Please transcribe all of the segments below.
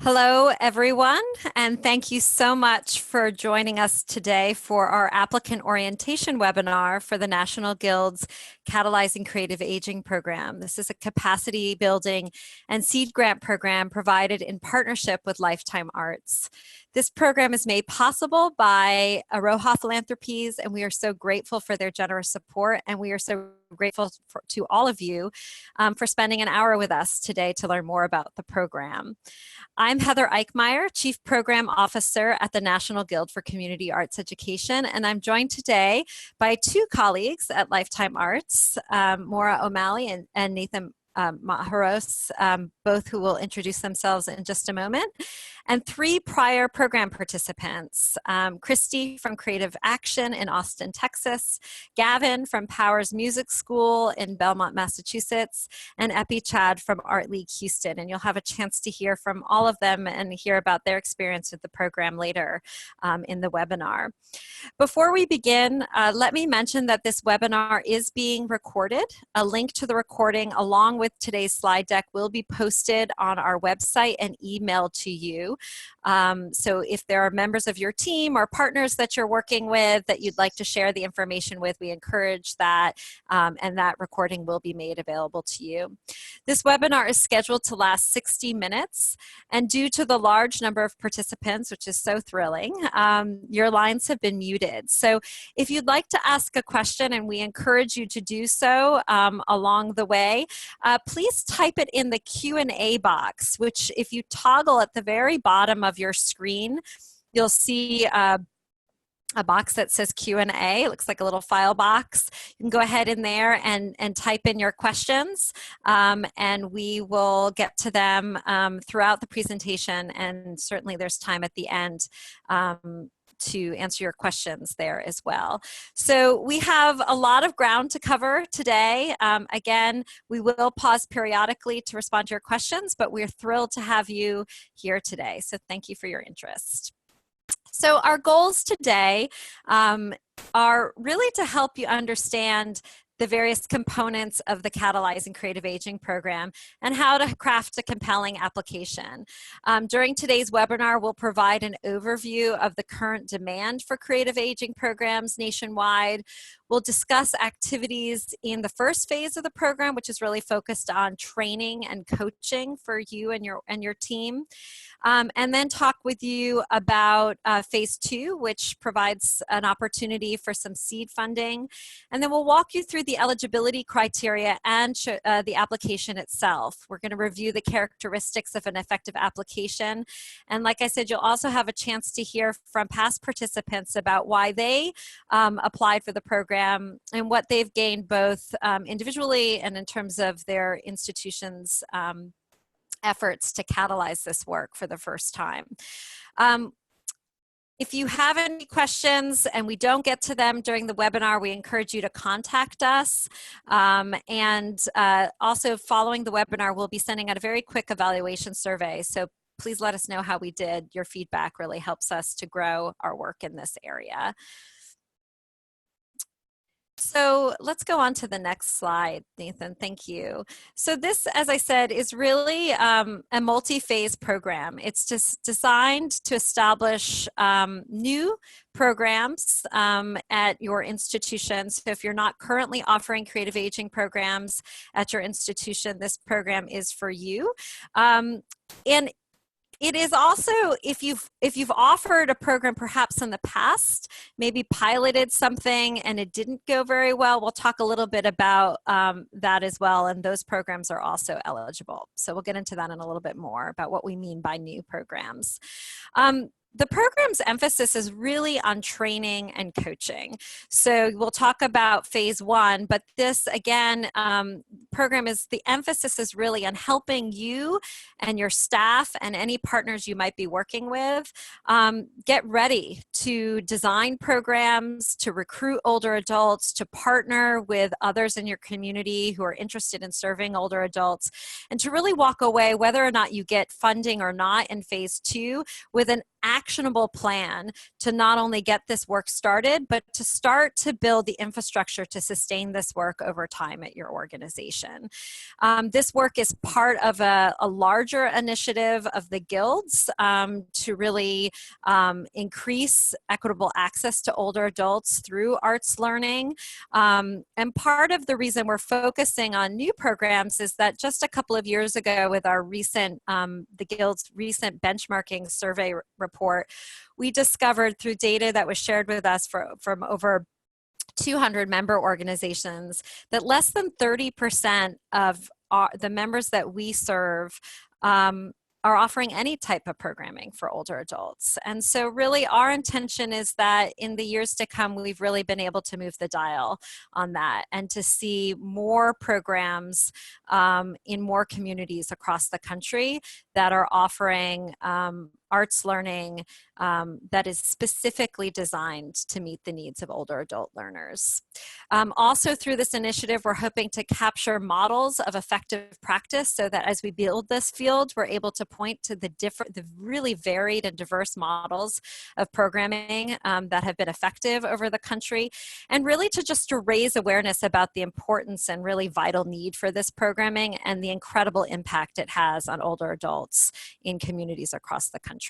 Hello, everyone, and thank you so much for joining us today for our applicant orientation webinar for the National Guild's Catalyzing Creative Aging program. This is a capacity building and seed grant program provided in partnership with Lifetime Arts. This program is made possible by Aroha Philanthropies, and we are so grateful for their generous support, and we are so grateful to all of you for spending an hour with us today to learn more about the program. I'm Heather Eichmeyer, Chief Program Officer at the National Guild for Community Arts Education, and I'm joined today by two colleagues at Lifetime Arts, Maura O'Malley and Nathan Maharos, both who will introduce themselves in just a moment, and three prior program participants, Christy from Creative Action in Austin, Texas, Gavin from Powers Music School in Belmont, Massachusetts, and Epi Chad from Art League Houston. And you'll have a chance to hear from all of them and hear about their experience with the program later in the webinar. Before we begin, let me mention that this webinar is being recorded. A link to the recording along with today's slide deck will be posted on our website and emailed to you. So if there are members of your team or partners that you're working with that you'd like to share the information with, we encourage that, and that recording will be made available to you. This webinar is scheduled to last 60 minutes, and due to the large number of participants, which is so thrilling, your lines have been muted. So if you'd like to ask a question, and we encourage you to do so along the way, please type it in the Q&A box, which if you toggle at the very bottom of your screen, you'll see a box that says Q&A. It looks like a little file box. You can go ahead in there and type in your questions, and we will get to them throughout the presentation, and certainly there's time at the end to answer your questions there as well. So we have a lot of ground to cover today. Again, we will pause periodically to respond to your questions, but we're thrilled to have you here today. So thank you for your interest. So our goals today are really to help you understand the various components of the Catalyzing Creative Aging program and how to craft a compelling application. During today's webinar, we'll provide an overview of the current demand for creative aging programs nationwide. We'll discuss activities in the first phase of the program, which is really focused on training and coaching for you and your team. And then talk with you about phase 2, which provides an opportunity for some seed funding. And then we'll walk you through the eligibility criteria and the application itself. We're going to review the characteristics of an effective application. And like I said, you'll also have a chance to hear from past participants about why they applied for the program and what they've gained both individually and in terms of their institution's efforts to catalyze this work for the first time. If you have any questions and we don't get to them during the webinar, we encourage you to contact us. Also following the webinar, we'll be sending out a very quick evaluation survey. So please let us know how we did. Your feedback really helps us to grow our work in this area. So let's go on to the next slide, Nathan. Thank you. So this, as I said, is really a multi-phase program. It's just designed to establish new programs at your institution. So if you're not currently offering creative aging programs at your institution, this program is for you. And it is also, if you've offered a program perhaps in the past, maybe piloted something and it didn't go very well, we'll talk a little bit about that as well, and those programs are also eligible. So we'll get into that in a little bit more about what we mean by new programs. The program's emphasis is really on training and coaching. So we'll talk about phase 1, but this, again, program is, the emphasis is really on helping you and your staff and any partners you might be working with get ready to design programs, to recruit older adults, to partner with others in your community who are interested in serving older adults, and to really walk away, whether or not you get funding or not in phase 2, with an actionable plan to not only get this work started, but to start to build the infrastructure to sustain this work over time at your organization. This work is part of a larger initiative of the guilds to really increase equitable access to older adults through arts learning. And part of the reason we're focusing on new programs is that just a couple of years ago with our recent, the Guild's recent benchmarking survey report, we discovered through data that was shared with us from over 200 member organizations that less than 30% of the members that we serve are offering any type of programming for older adults. And so really our intention is that in the years to come, we've really been able to move the dial on that and to see more programs in more communities across the country that are offering arts learning that is specifically designed to meet the needs of older adult learners. Also through this initiative, we're hoping to capture models of effective practice so that as we build this field, we're able to point to the really varied and diverse models of programming that have been effective over the country, and really to raise awareness about the importance and really vital need for this programming and the incredible impact it has on older adults in communities across the country.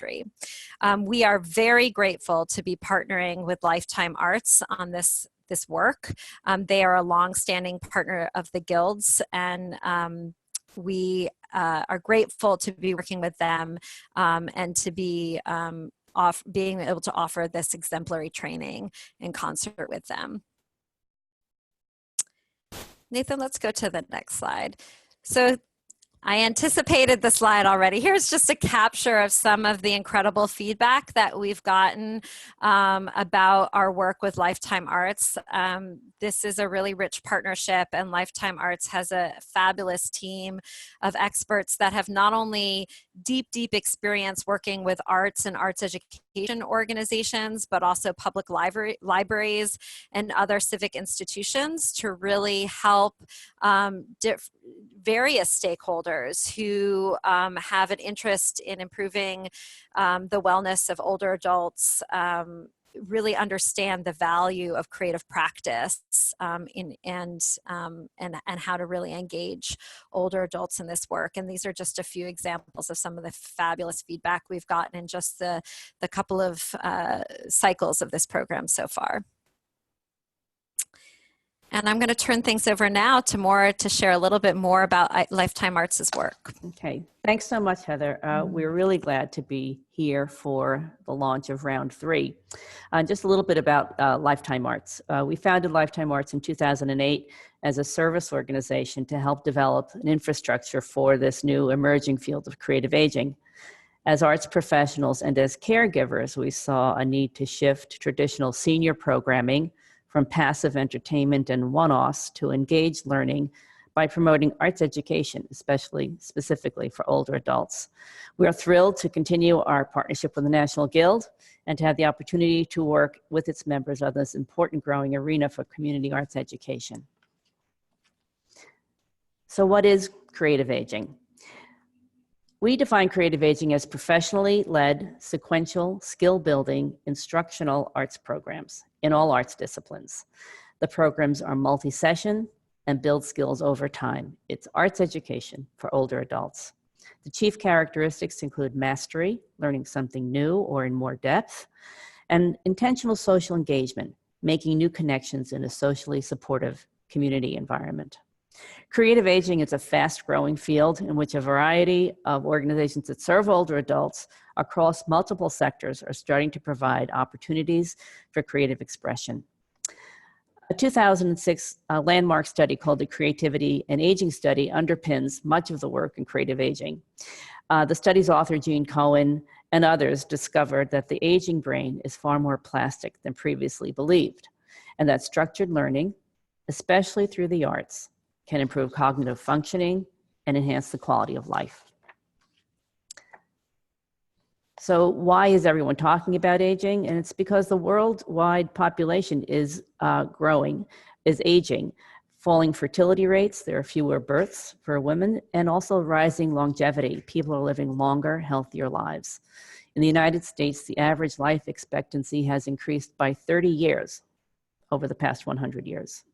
We are very grateful to be partnering with Lifetime Arts on this work. They are a long-standing partner of the Guilds, and we are grateful to be working with them and to be being able to offer this exemplary training in concert with them. Nathan, let's go to the next slide. So I anticipated the slide already. Here's just a capture of some of the incredible feedback that we've gotten about our work with Lifetime Arts. This is a really rich partnership, and Lifetime Arts has a fabulous team of experts that have not only deep experience working with arts and arts education organizations, but also public libraries and other civic institutions to really help various stakeholders who have an interest in improving the wellness of older adults, really understand the value of creative practice and how to really engage older adults in this work. And these are just a few examples of some of the fabulous feedback we've gotten in just the couple of cycles of this program so far. And I'm going to turn things over now to Maura to share a little bit more about Lifetime Arts' work. Okay, thanks so much, Heather. We're really glad to be here for the launch of round 3. Just a little bit about Lifetime Arts. We founded Lifetime Arts in 2008 as a service organization to help develop an infrastructure for this new emerging field of creative aging. As arts professionals and as caregivers, we saw a need to shift traditional senior programming from passive entertainment and one-offs to engaged learning by promoting arts education, specifically for older adults. We are thrilled to continue our partnership with the National Guild and to have the opportunity to work with its members on this important growing arena for community arts education. So what is creative aging? We define creative aging as professionally led, sequential, skill-building, instructional arts programs in all arts disciplines. The programs are multi-session and build skills over time. It's arts education for older adults. The chief characteristics include mastery, learning something new or in more depth, and intentional social engagement, making new connections in a socially supportive community environment. Creative aging is a fast-growing field in which a variety of organizations that serve older adults across multiple sectors are starting to provide opportunities for creative expression. A 2006 landmark study called the Creativity and Aging Study underpins much of the work in creative aging. The study's author, Gene Cohen, and others discovered that the aging brain is far more plastic than previously believed, and that structured learning, especially through the arts, can improve cognitive functioning and enhance the quality of life. So why is everyone talking about aging? And it's because the worldwide population is aging, falling fertility rates, there are fewer births for women, and also rising longevity. People are living longer, healthier lives. In the United States, the average life expectancy has increased by 30 years over the past 100 years.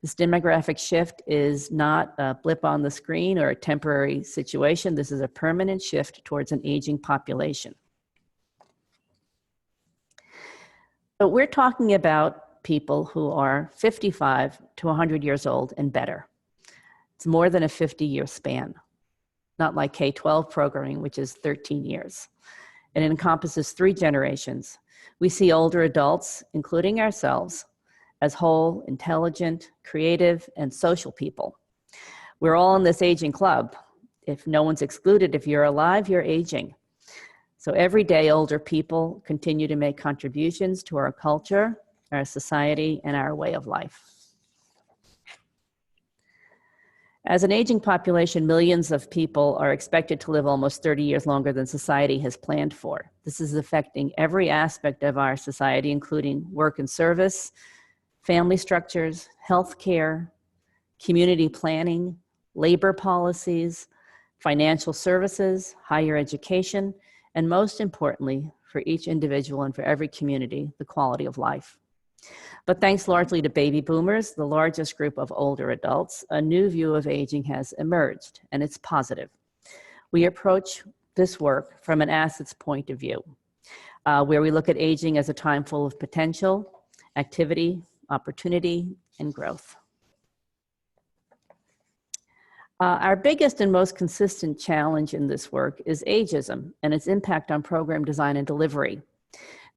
This demographic shift is not a blip on the screen or a temporary situation. This is a permanent shift towards an aging population. But we're talking about people who are 55 to 100 years old and better. It's more than a 50-year span, not like K-12 programming, which is 13 years. And it encompasses 3 generations. We see older adults, including ourselves, as whole, intelligent, creative, and social people. We're all in this aging club. If no one's excluded, if you're alive, you're aging. So every day, older people continue to make contributions to our culture, our society, and our way of life. As an aging population, millions of people are expected to live almost 30 years longer than society has planned for. This is affecting every aspect of our society, including work and service, family structures, healthcare, community planning, labor policies, financial services, higher education, and most importantly, for each individual and for every community, the quality of life. But thanks largely to baby boomers, the largest group of older adults, a new view of aging has emerged, and it's positive. We approach this work from an assets point of view, where we look at aging as a time full of potential, activity, opportunity, and growth. Our biggest and most consistent challenge in this work is ageism and its impact on program design and delivery.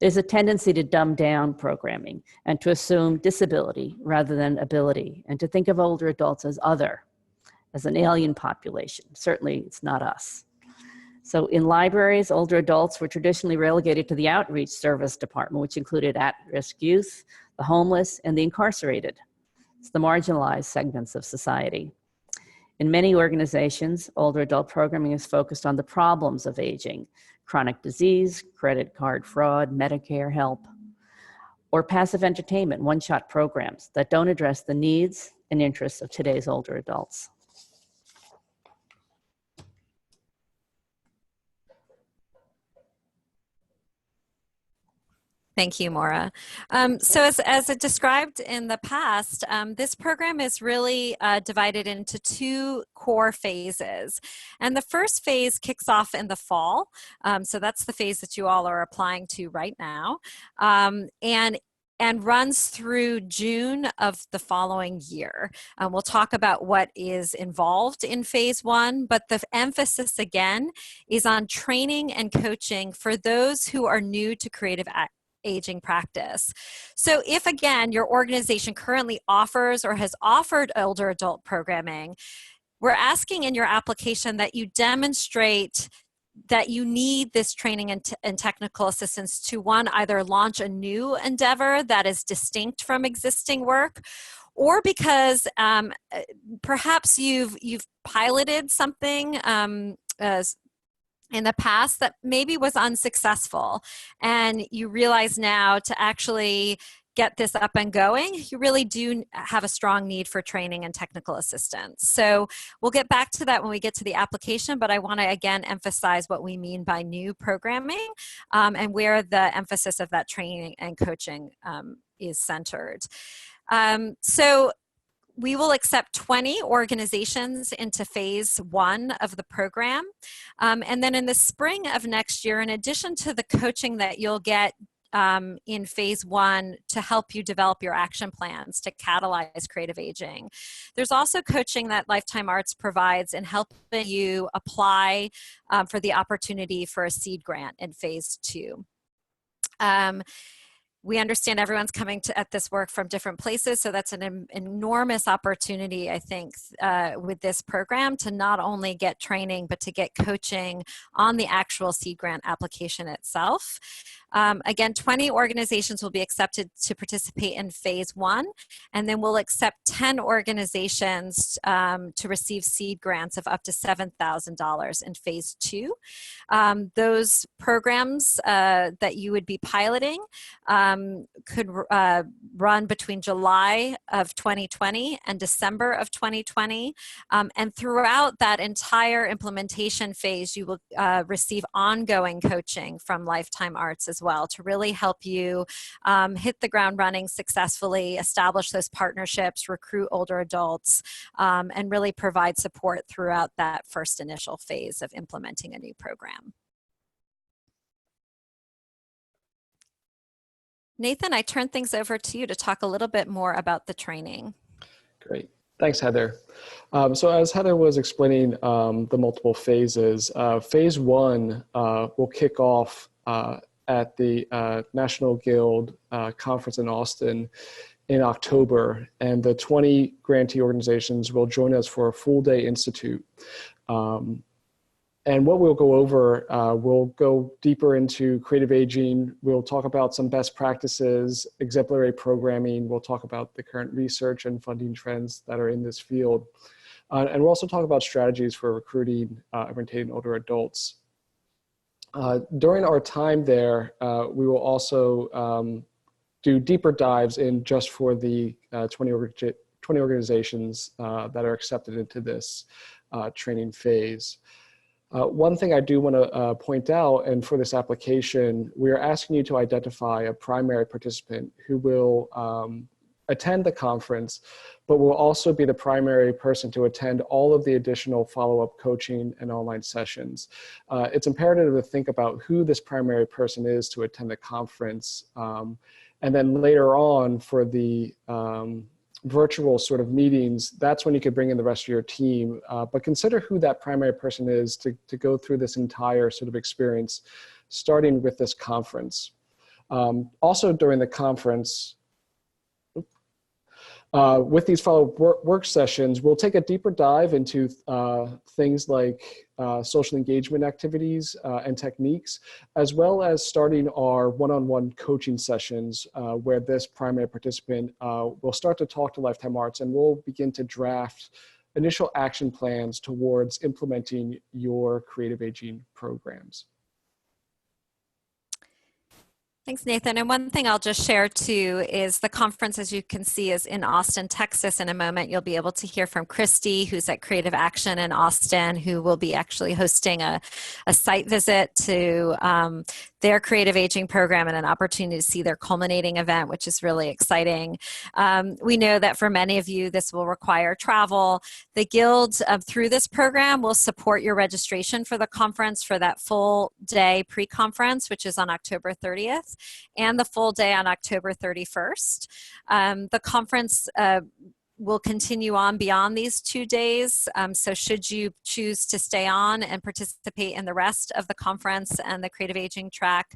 There's a tendency to dumb down programming and to assume disability rather than ability, and to think of older adults as other, as an alien population. Certainly, it's not us. So in libraries, older adults were traditionally relegated to the outreach service department, which included at-risk youth, the homeless, and the incarcerated. It's the marginalized segments of society. In many organizations, older adult programming is focused on the problems of aging, chronic disease, credit card fraud, Medicare help, or passive entertainment, one-shot programs that don't address the needs and interests of today's older adults. Thank you, Maura. So as it described in the past, this program is really divided into 2 core phases. And the first phase kicks off in the fall. So that's the phase that you all are applying to right now. And runs through June of the following year. We'll talk about what is involved in phase 1, but the emphasis again is on training and coaching for those who are new to creative aging practice. So if again, your organization currently offers or has offered older adult programming, we're asking in your application that you demonstrate that you need this training and technical assistance to, one, either launch a new endeavor that is distinct from existing work, or because perhaps you've piloted something in the past that maybe was unsuccessful, and you realize now to actually get this up and going, you really do have a strong need for training and technical assistance. So we'll get back to that when we get to the application, but I want to again emphasize what we mean by new programming and where the emphasis of that training and coaching is centered. So we will accept 20 organizations into phase 1 of the program. And then in the spring of next year, in addition to the coaching that you'll get in phase 1 to help you develop your action plans to catalyze creative aging, there's also coaching that Lifetime Arts provides in helping you apply for the opportunity for a seed grant in phase 2. We understand everyone's coming at this work from different places, so that's an enormous opportunity, I think, with this program to not only get training, but to get coaching on the actual seed grant application itself. Again, 20 organizations will be accepted to participate in phase 1, and then we'll accept 10 organizations to receive seed grants of up to $7,000 in phase 2. Those programs that you would be piloting could run between July of 2020 and December of 2020. And throughout that entire implementation phase, you will receive ongoing coaching from Lifetime Arts as well to really help you hit the ground running successfully, establish those partnerships, recruit older adults, and really provide support throughout that first initial phase of implementing a new program. Nathan, I turn things over to you to talk a little bit more about the training. Great. Thanks, Heather. So as Heather was explaining the multiple phases, phase 1 will kick off at the National Guild Conference in Austin in October, and the 20 grantee organizations will join us for a full-day institute. And what we'll go over, we'll go deeper into creative aging. We'll talk about some best practices, exemplary programming. We'll talk about the current research and funding trends that are in this field. And we'll also talk about strategies for recruiting and retaining older adults. During our time there, we will also do deeper dives in just for the 20 organizations that are accepted into this training phase. One thing I do want to point out, and for this application, we are asking you to identify a primary participant who will attend the conference, but will also be the primary person to attend all of the additional follow-up coaching and online sessions. It's imperative to think about who this primary person is to attend the conference. And then later on for the virtual sort of meetings, that's when you could bring in the rest of your team. But consider who that primary person is to go through this entire sort of experience, starting with this conference. Also during the conference, with these follow-up work sessions, we'll take a deeper dive into things like social engagement activities and techniques, as well as starting our one-on-one coaching sessions where this primary participant will start to talk to Lifetime Arts, and we'll begin to draft initial action plans towards implementing your creative aging programs. Thanks, Nathan. And one thing I'll just share too is the conference, as you can see, is in Austin, Texas. In a moment, you'll be able to hear from Christy, who's at Creative Action in Austin, who will be actually hosting a site visit to their creative aging program and an opportunity to see their culminating event, which is really exciting. We know that for many of you, this will require travel. The Guild, through this program, will support your registration for the conference for that full day pre-conference, which is on October 30th. And the full day on October 31st. The conference will continue on beyond these 2 days. So should you choose to stay on and participate in the rest of the conference and the creative aging track,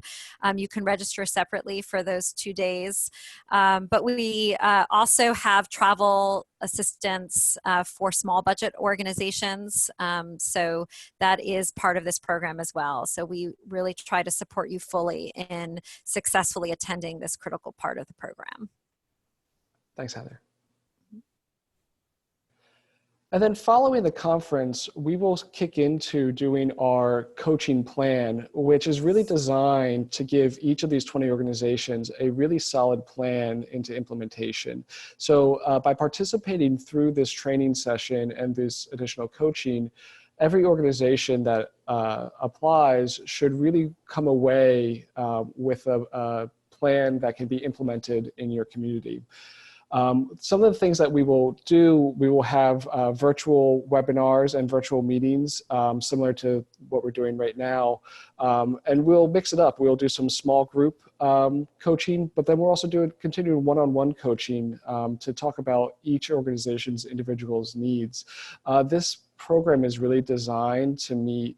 you can register separately for those 2 days. But we also have travel assistance for small budget organizations. So that is part of this program as well. So we really try to support you fully in successfully attending this critical part of the program. Thanks, Heather. And then following the conference, we will kick into doing our coaching plan, which is really designed to give each of these 20 organizations a really solid plan into implementation. So by participating through this training session and this additional coaching, every organization that applies should really come away with a plan that can be implemented in your community. Some of the things that we will do, we will have virtual webinars and virtual meetings similar to what we're doing right now. And we'll mix it up. We'll do some small group coaching, but then we'll also do continued one-on-one coaching to talk about each organization's individual's needs. This program is really designed to meet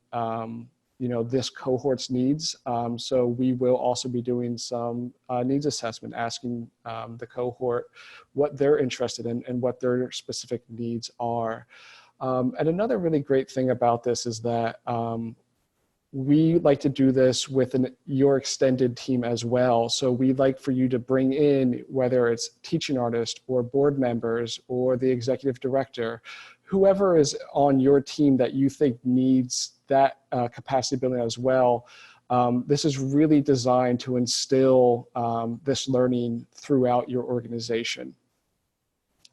this cohort's needs. So we will also be doing some needs assessment, asking the cohort what they're interested in and what their specific needs are. And another really great thing about this is that we like to do this with your extended team as well. So we'd like for you to bring in, whether it's teaching artist or board members or the executive director, whoever is on your team that you think needs that capacity building as well. This is really designed to instill this learning throughout your organization.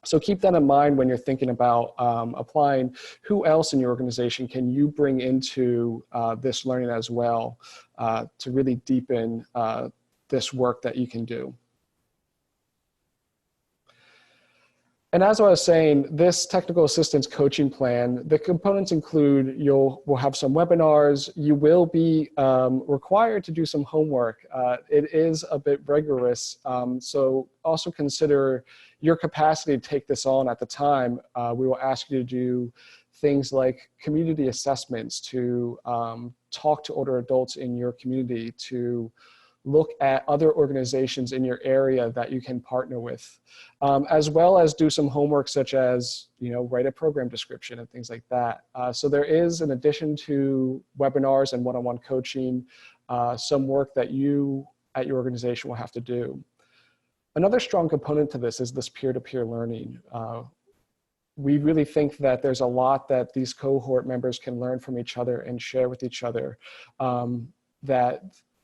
So keep that in mind when you're thinking about applying. Who else in your organization can you bring into this learning as well to really deepen this work that you can do? And as I was saying, this technical assistance coaching plan, the components include we'll have some webinars. You will be required to do some homework. It is a bit rigorous, so also consider your capacity to take this on at the time. We will ask you to do things like community assessments, to talk to older adults in your community, to look at other organizations in your area that you can partner with, as well as do some homework such as, write a program description and things like that. So there is, in addition to webinars and one-on-one coaching, some work that you at your organization will have to do. Another strong component to this is this peer-to-peer learning. We really think that there's a lot that these cohort members can learn from each other and share with each other,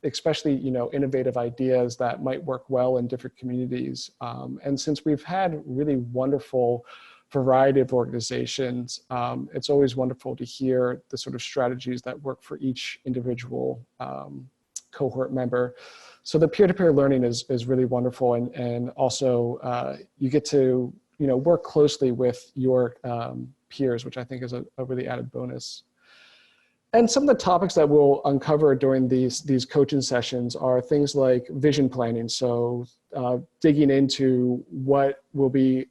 especially innovative ideas that might work well in different communities. And since we've had really wonderful variety of organizations, it's always wonderful to hear the sort of strategies that work for each individual cohort member. So the peer-to-peer learning is really wonderful, and also you get to work closely with your peers, which I think is a really added bonus. And some of the topics that we'll uncover during these coaching sessions are things like vision planning. So digging into what will be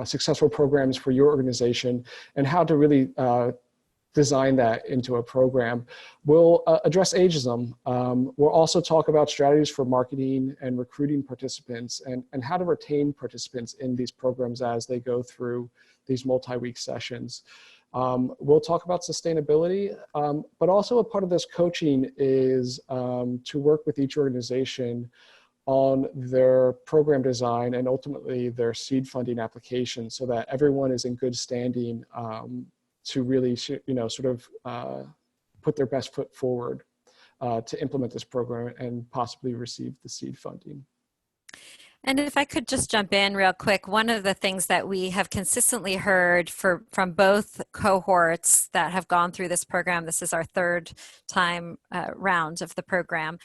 successful programs for your organization and how to really design that into a program. We'll address ageism. We'll also talk about strategies for marketing and recruiting participants, and how to retain participants in these programs as they go through these multi-week sessions. We'll talk about sustainability, but also a part of this coaching is to work with each organization on their program design and ultimately their seed funding application, so that everyone is in good standing to really put their best foot forward to implement this program and possibly receive the seed funding. And if I could just jump in real quick, one of the things that we have consistently heard from both cohorts that have gone through this program, this is our third time round of the program,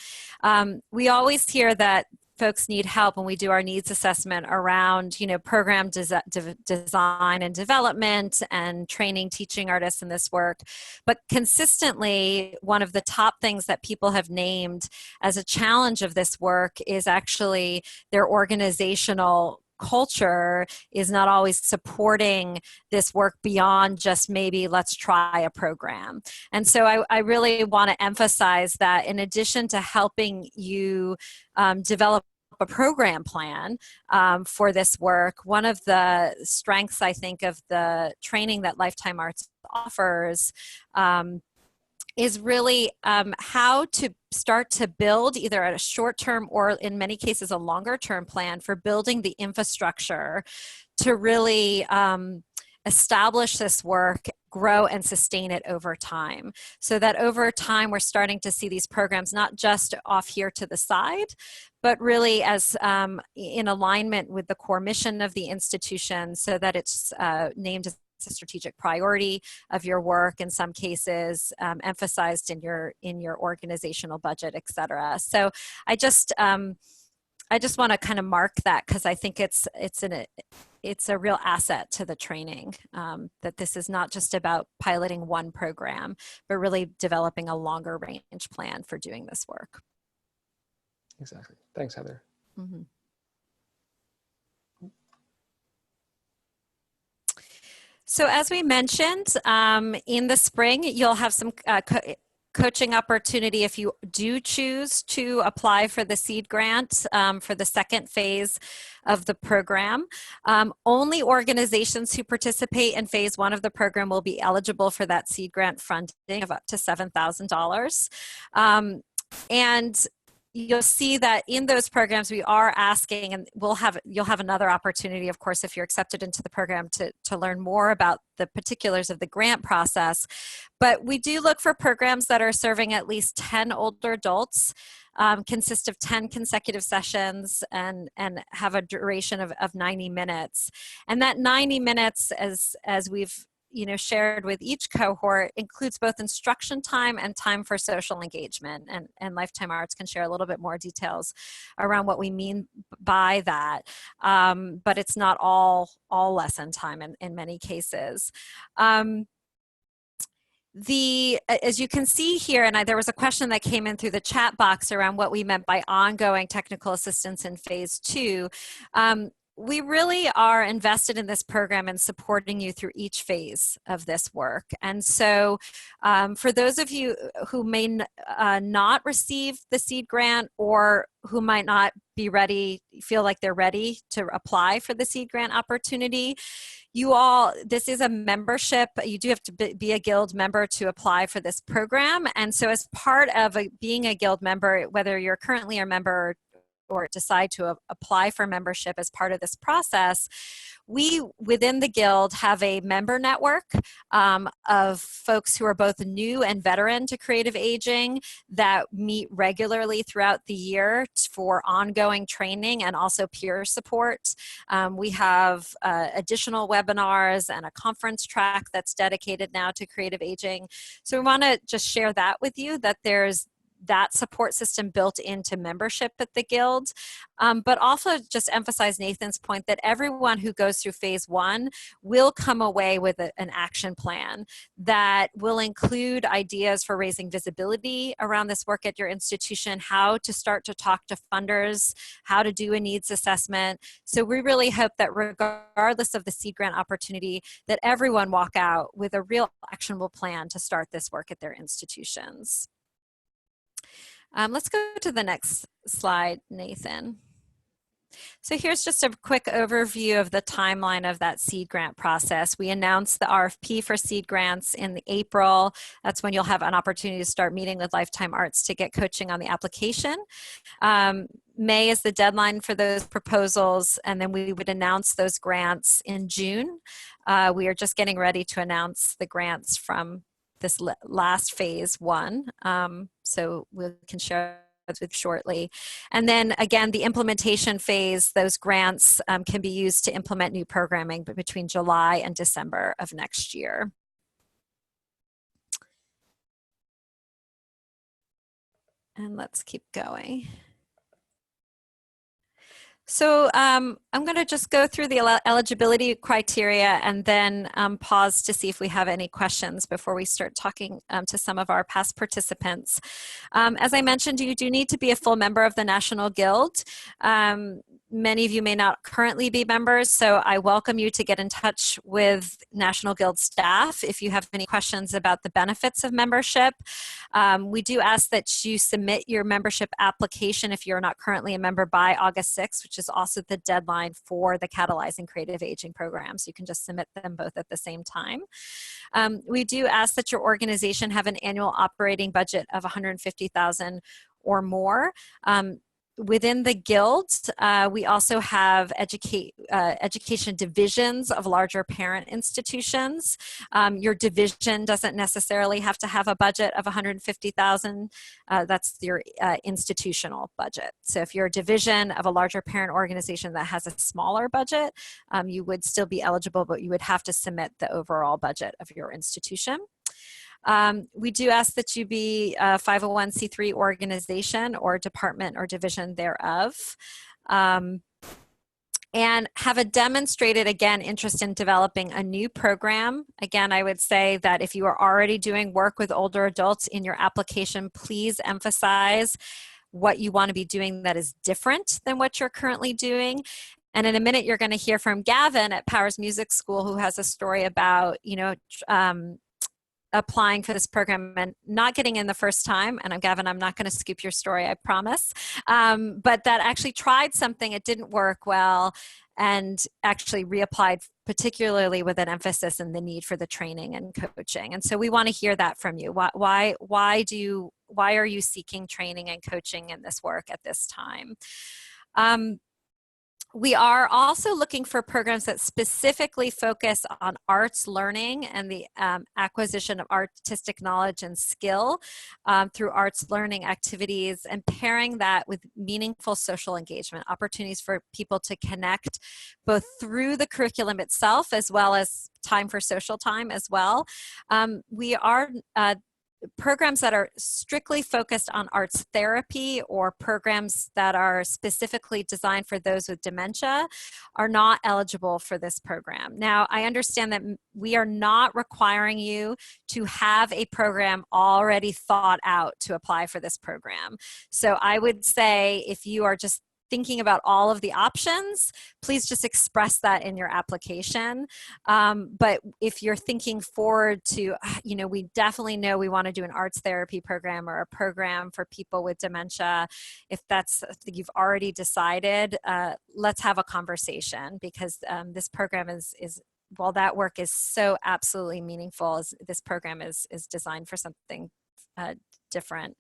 we always hear that folks need help when we do our needs assessment around, program design and development and training teaching artists in this work. But consistently, one of the top things that people have named as a challenge of this work is actually their organizational culture is not always supporting this work beyond just maybe let's try a program. And so I really want to emphasize that in addition to helping you develop a program plan for this work, one of the strengths I think of the training that Lifetime Arts offers is really how to start to build either a short-term or in many cases a longer-term plan for building the infrastructure to really establish this work, grow and sustain it over time. So that over time we're starting to see these programs not just off here to the side, but really as in alignment with the core mission of the institution, so that it's named as a strategic priority of your work, in some cases emphasized in your organizational budget, et cetera. So I just want to kind of mark that, because I think it's a real asset to the training, that this is not just about piloting one program, but really developing a longer range plan for doing this work. Exactly. Thanks, Heather. Mm-hmm. So as we mentioned, in the spring, you'll have some coaching opportunity if you do choose to apply for the seed grant for the second phase of the program. Only organizations who participate in phase 1 of the program will be eligible for that seed grant funding of up to $7,000. And you'll see that in those programs we are asking, and you'll have another opportunity, of course, if you're accepted into the program to learn more about the particulars of the grant process. But we do look for programs that are serving at least 10 older adults, consist of 10 consecutive sessions, and have a duration of 90 minutes. And that 90 minutes, as we've shared with each cohort, includes both instruction time and time for social engagement. And Lifetime Arts can share a little bit more details around what we mean by that. But it's not all lesson time in many cases. As you can see here, and there was a question that came in through the chat box around what we meant by ongoing technical assistance in phase 2. We really are invested in this program and supporting you through each phase of this work. And so for those of you who may not receive the seed grant, or who might not be ready, feel like they're ready to apply for the seed grant opportunity, this is a membership. You do have to be a Guild member to apply for this program. And so as part of being a Guild member, whether you're currently a member or decide to apply for membership as part of this process, we within the Guild have a member network of folks who are both new and veteran to creative aging that meet regularly throughout the year for ongoing training and also peer support. We have additional webinars and a conference track that's dedicated now to creative aging. So we want to just share that with you, that there's that support system built into membership at the Guild, but also just emphasize Nathan's point that everyone who goes through phase 1 will come away with an action plan that will include ideas for raising visibility around this work at your institution, how to start to talk to funders, how to do a needs assessment. So we really hope that regardless of the seed grant opportunity, that everyone walk out with a real actionable plan to start this work at their institutions. Let's go to the next slide, Nathan. So here's just a quick overview of the timeline of that seed grant process. We announced the RFP for seed grants in April. That's when you'll have an opportunity to start meeting with Lifetime Arts to get coaching on the application. May is the deadline for those proposals, and then we would announce those grants in June. We are just getting ready to announce the grants from this last phase 1, so we can share with shortly. And then again, the implementation phase, those grants can be used to implement new programming between July and December of next year. And let's keep going. So I'm going to just go through the eligibility criteria and then pause to see if we have any questions before we start talking to some of our past participants. As I mentioned, you do need to be a full member of the National Guild. Many of you may not currently be members, so I welcome you to get in touch with National Guild staff if you have any questions about the benefits of membership. We do ask that you submit your membership application if you're not currently a member by August 6th, which is also the deadline for the Catalyzing Creative Aging program, so you can just submit them both at the same time. We do ask that your organization have an annual operating budget of $150,000 or more. Within the Guild, we also have education divisions of larger parent institutions. Your division doesn't necessarily have to have a budget of $150,000. That's your institutional budget. So if you're a division of a larger parent organization that has a smaller budget, you would still be eligible, but you would have to submit the overall budget of your institution. We do ask that you be a 501c3 organization or department or division thereof, and have a demonstrated, again, interest in developing a new program. Again, I would say that if you are already doing work with older adults in your application, please emphasize what you want to be doing that is different than what you're currently doing. And in a minute, you're going to hear from Gavin at Powers Music School, who has a story about, applying for this program and not getting in the first time, and Gavin, I'm not going to scoop your story, I promise, but that actually tried something, it didn't work well, and actually reapplied, particularly with an emphasis in the need for the training and coaching. And so we want to hear that from you. Why are you seeking training and coaching in this work at this time? We are also looking for programs that specifically focus on arts learning and the acquisition of artistic knowledge and skill through arts learning activities, and pairing that with meaningful social engagement, opportunities for people to connect both through the curriculum itself as well as time for social time as well. We are programs that are strictly focused on arts therapy or programs that are specifically designed for those with dementia are not eligible for this program. Now, I understand that we are not requiring you to have a program already thought out to apply for this program. So I would say if you are just thinking about all of the options, please just express that in your application. But if you're thinking forward to, we definitely know we want to do an arts therapy program or a program for people with dementia. If that's something you've already decided, let's have a conversation, because this program is while that work is so absolutely meaningful, this program is designed for something different.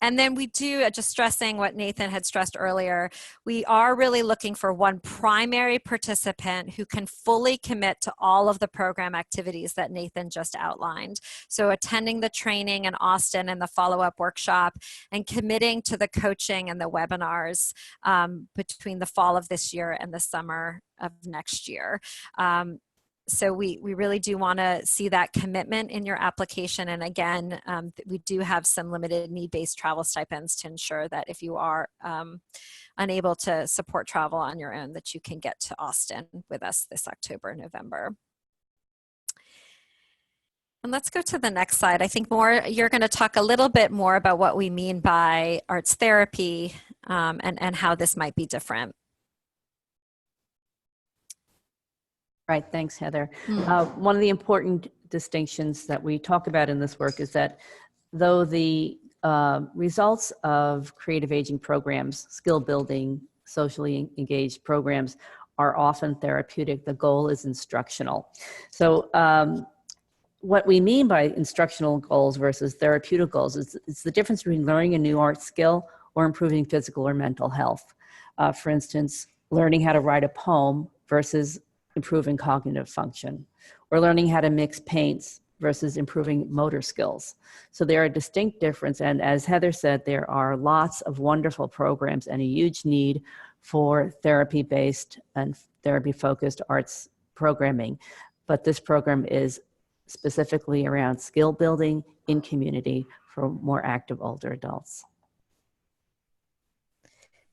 And then we do, just stressing what Nathan had stressed earlier, we are really looking for one primary participant who can fully commit to all of the program activities that Nathan just outlined. So attending the training in Austin and the follow-up workshop, and committing to the coaching and the webinars between the fall of this year and the summer of next year. So we really do want to see that commitment in your application. And again, we do have some limited need-based travel stipends to ensure that if you are unable to support travel on your own, that you can get to Austin with us this October, November. And let's go to the next slide. I think you're going to talk a little bit more about what we mean by arts therapy and how this might be different. Right, thanks, Heather. One of the important distinctions that we talk about in this work is that though the results of creative aging programs, skill building, socially engaged programs are often therapeutic, the goal is instructional. So what we mean by instructional goals versus therapeutic goals is it's the difference between learning a new art skill or improving physical or mental health. For instance, learning how to write a poem versus improving cognitive function, or learning how to mix paints versus improving motor skills. So there are a distinct difference, and as Heather said, there are lots of wonderful programs and a huge need for therapy-based and therapy-focused arts programming. But this program is specifically around skill building in community for more active older adults.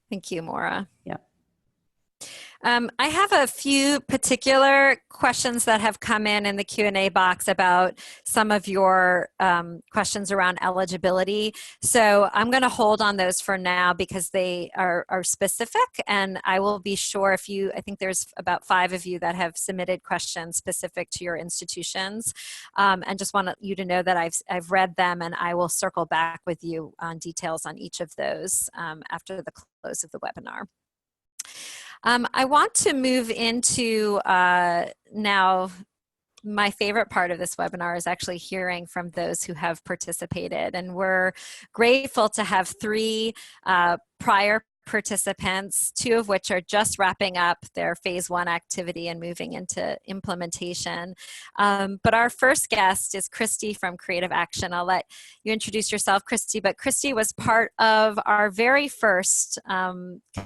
Thank you, Maura. Yeah. I have a few particular questions that have come in the Q&A box about some of your questions around eligibility. So I'm going to hold on those for now because they are specific, and I will be sure I think there's about 5 of you that have submitted questions specific to your institutions, and just want you to know that I've read them, and I will circle back with you on details on each of those after the close of the webinar. I want to move into now my favorite part of this webinar is actually hearing from those who have participated. And we're grateful to have 3 prior participants, 2 of which are just wrapping up their phase 1 activity and moving into implementation. But our first guest is Christy from Creative Action. I'll let you introduce yourself, Christy, but Christy was part of our very first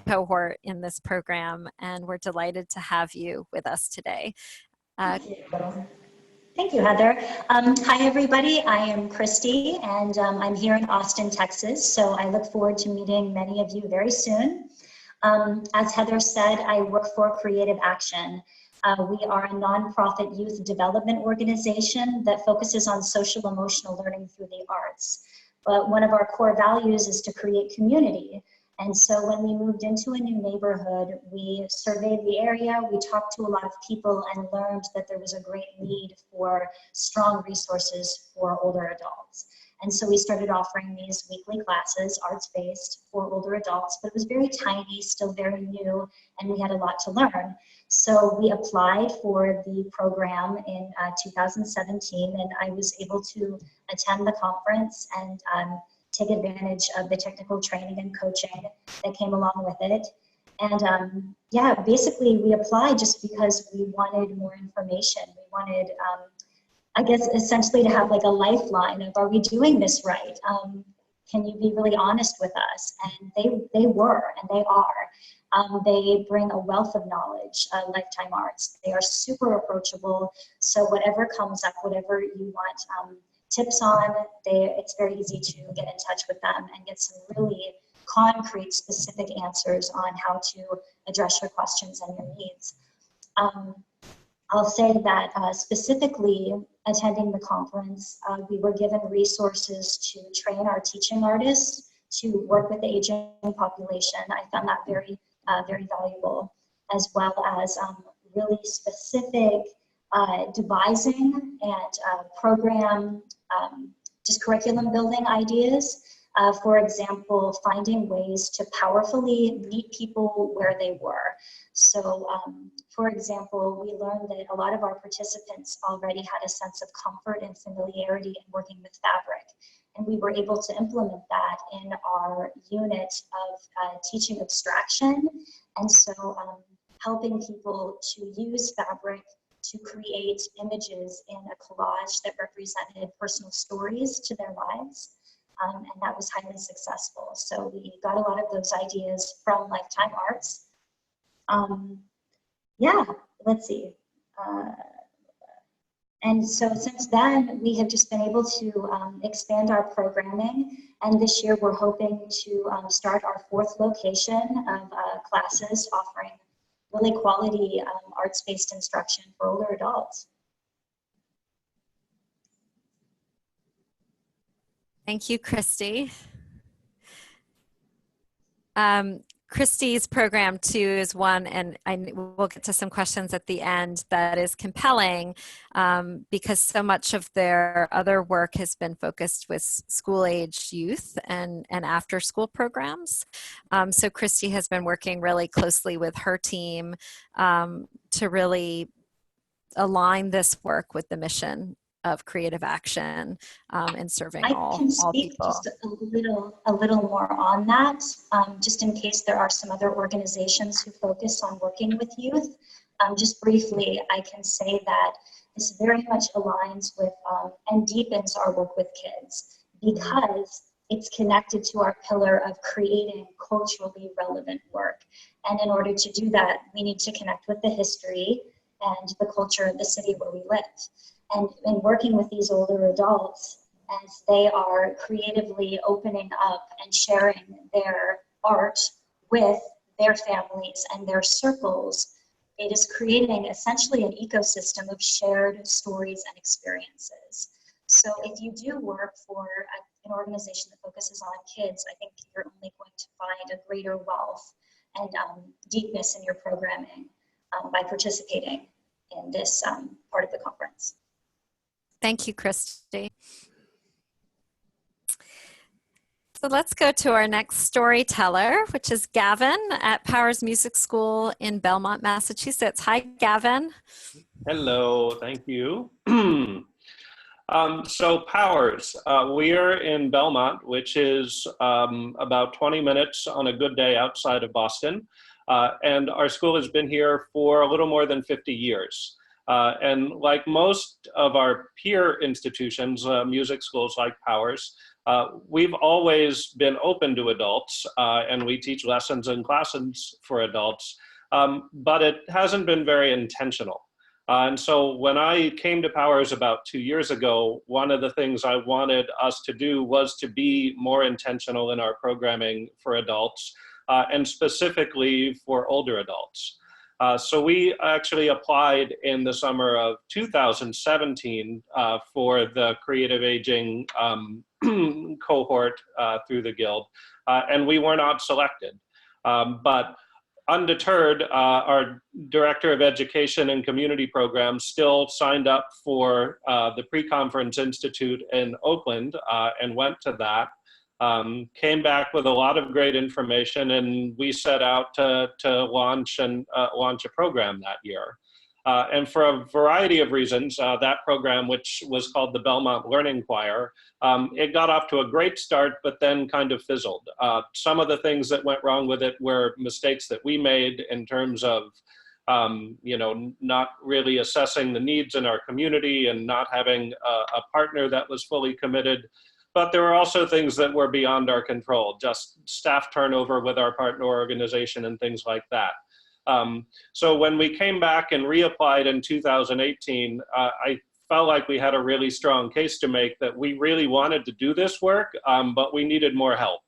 cohort in this program, and we're delighted to have you with us today. Thank you, Heather. Hi, everybody. I am Christy, and I'm here in Austin, Texas. So I look forward to meeting many of you very soon. As Heather said, I work for Creative Action. We are a nonprofit youth development organization that focuses on social emotional learning through the arts. But one of our core values is to create community. And so when we moved into a new neighborhood, we surveyed the area, we talked to a lot of people and learned that there was a great need for strong resources for older adults. And so we started offering these weekly classes, arts-based, for older adults, but it was very tiny, still very new, and we had a lot to learn. So we applied for the program in 2017, and I was able to attend the conference and take advantage of the technical training and coaching that came along with it. And yeah, basically we applied just because we wanted more information. We wanted, I guess, essentially to have like a lifeline of, are we doing this right? Can you be really honest with us? And they were, and they are. They bring a wealth of knowledge, Lifetime Arts. They are super approachable. So whatever comes up, whatever you want tips on, it's very easy to get in touch with them and get some really concrete, specific answers on how to address your questions and your needs. I'll say that specifically attending the conference, we were given resources to train our teaching artists to work with the aging population. I found that very valuable, as well as really specific devising and program, just curriculum building ideas. For example, finding ways to powerfully meet people where they were. So, for example, we learned that a lot of our participants already had a sense of comfort and familiarity in working with fabric. And we were able to implement that in our unit of teaching abstraction. And so helping people to use fabric to create images in a collage that represented personal stories to their lives. And that was highly successful. So we got a lot of those ideas from Lifetime Arts. Yeah, let's see. And so since then, we have just been able to expand our programming. And this year, we're hoping to start our 4th location of classes offering really quality arts-based instruction for older adults. Thank you, Christy. Christy's program too is one, and we'll get to some questions at the end, that is compelling because so much of their other work has been focused with school-age youth and after-school programs. So Christy has been working really closely with her team to really align this work with the mission of creative action and serving all people. I can speak just a little more on that, just in case there are some other organizations who focus on working with youth. Just briefly, I can say that this very much aligns with and deepens our work with kids because it's connected to our pillar of creating culturally relevant work. And in order to do that, we need to connect with the history and the culture of the city where we live. And in working with these older adults, as they are creatively opening up and sharing their art with their families and their circles, it is creating essentially an ecosystem of shared stories and experiences. So if you do work for an organization that focuses on kids, I think you're only going to find a greater wealth and deepness in your programming by participating in this part of the conference. Thank you, Christy. So let's go to our next storyteller, which is Gavin at Powers Music School in Belmont, Massachusetts. Hi, Gavin. Hello, thank you. So Powers, we are in Belmont, which is about 20 minutes on a good day outside of Boston. And our school has been here for a little more than 50 years. And like most of our peer institutions, music schools like Powers, we've always been open to adults, and we teach lessons and classes for adults, but it hasn't been very intentional. And so when I came to Powers about 2 years ago, one of the things I wanted us to do was to be more intentional in our programming for adults, and specifically for older adults. So we actually applied in the summer of 2017 for the Creative Aging cohort through the Guild, and we were not selected. But undeterred, our Director of Education and Community Programs still signed up for the Pre-Conference Institute in Oakland and went to that. Came back with a lot of great information, and we set out to launch a program that year. And for a variety of reasons, that program, which was called the Belmont Learning Choir, it got off to a great start, but then kind of fizzled. Some of the things that went wrong with it were mistakes that we made in terms of, not really assessing the needs in our community and not having a partner that was fully committed. But there were also things that were beyond our control, just staff turnover with our partner organization and things like that. So when we came back and reapplied in 2018, I felt like we had a really strong case to make that we really wanted to do this work, but we needed more help.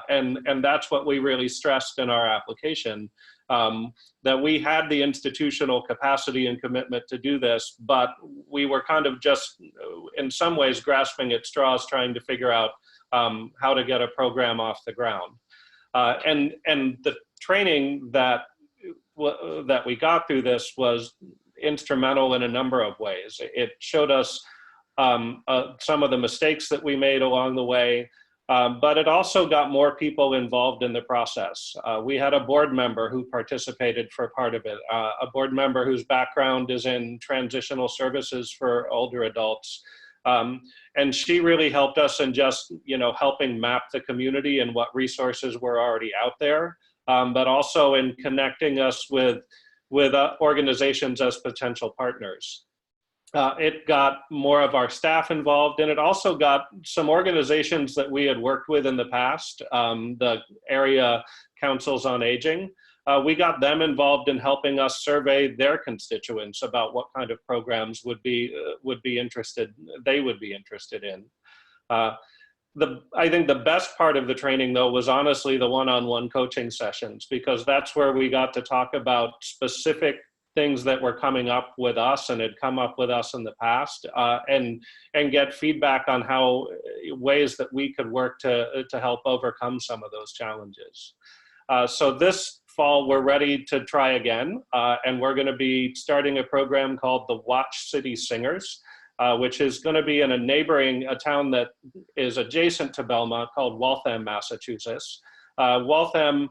And that's what we really stressed in our application, that we had the institutional capacity and commitment to do this, but we were kind of just, in some ways, grasping at straws, trying to figure out how to get a program off the ground. And the training that we got through this was instrumental in a number of ways. It showed us some of the mistakes that we made along the way, but it also got more people involved in the process. We had a board member who participated for part of it, a board member whose background is in transitional services for older adults. And she really helped us in just, helping map the community and what resources were already out there. But also in connecting us with organizations as potential partners. It got more of our staff involved, and it also got some organizations that we had worked with in the past, the area councils on aging. We got them involved in helping us survey their constituents about what kind of programs they would be interested in. I think the best part of the training, though, was honestly the one-on-one coaching sessions, because that's where we got to talk about specific things that were coming up with us and had come up with us in the past, and get feedback on how ways that we could work to help overcome some of those challenges. So this fall, we're ready to try again, and we're going to be starting a program called the Watch City Singers, which is going to be in a town that is adjacent to Belmont called Waltham, Massachusetts. Waltham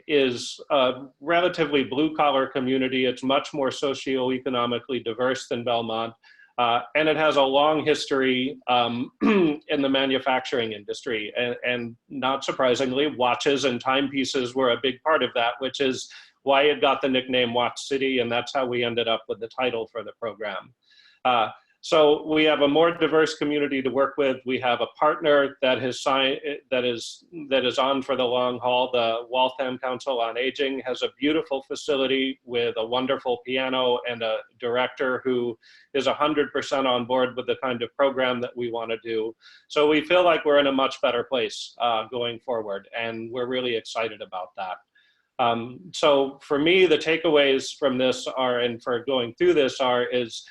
is a relatively blue-collar community. It's much more socioeconomically diverse than Belmont, and it has a long history in the manufacturing industry. And not surprisingly, watches and timepieces were a big part of that, which is why it got the nickname Watch City, and that's how we ended up with the title for the program. So we have a more diverse community to work with. We have a partner that is on for the long haul. The Waltham Council on Aging has a beautiful facility with a wonderful piano and a director who is 100% on board with the kind of program that we want to do. So we feel like we're in a much better place going forward, and we're really excited about that. So for me, the takeaways from this and for going through this is,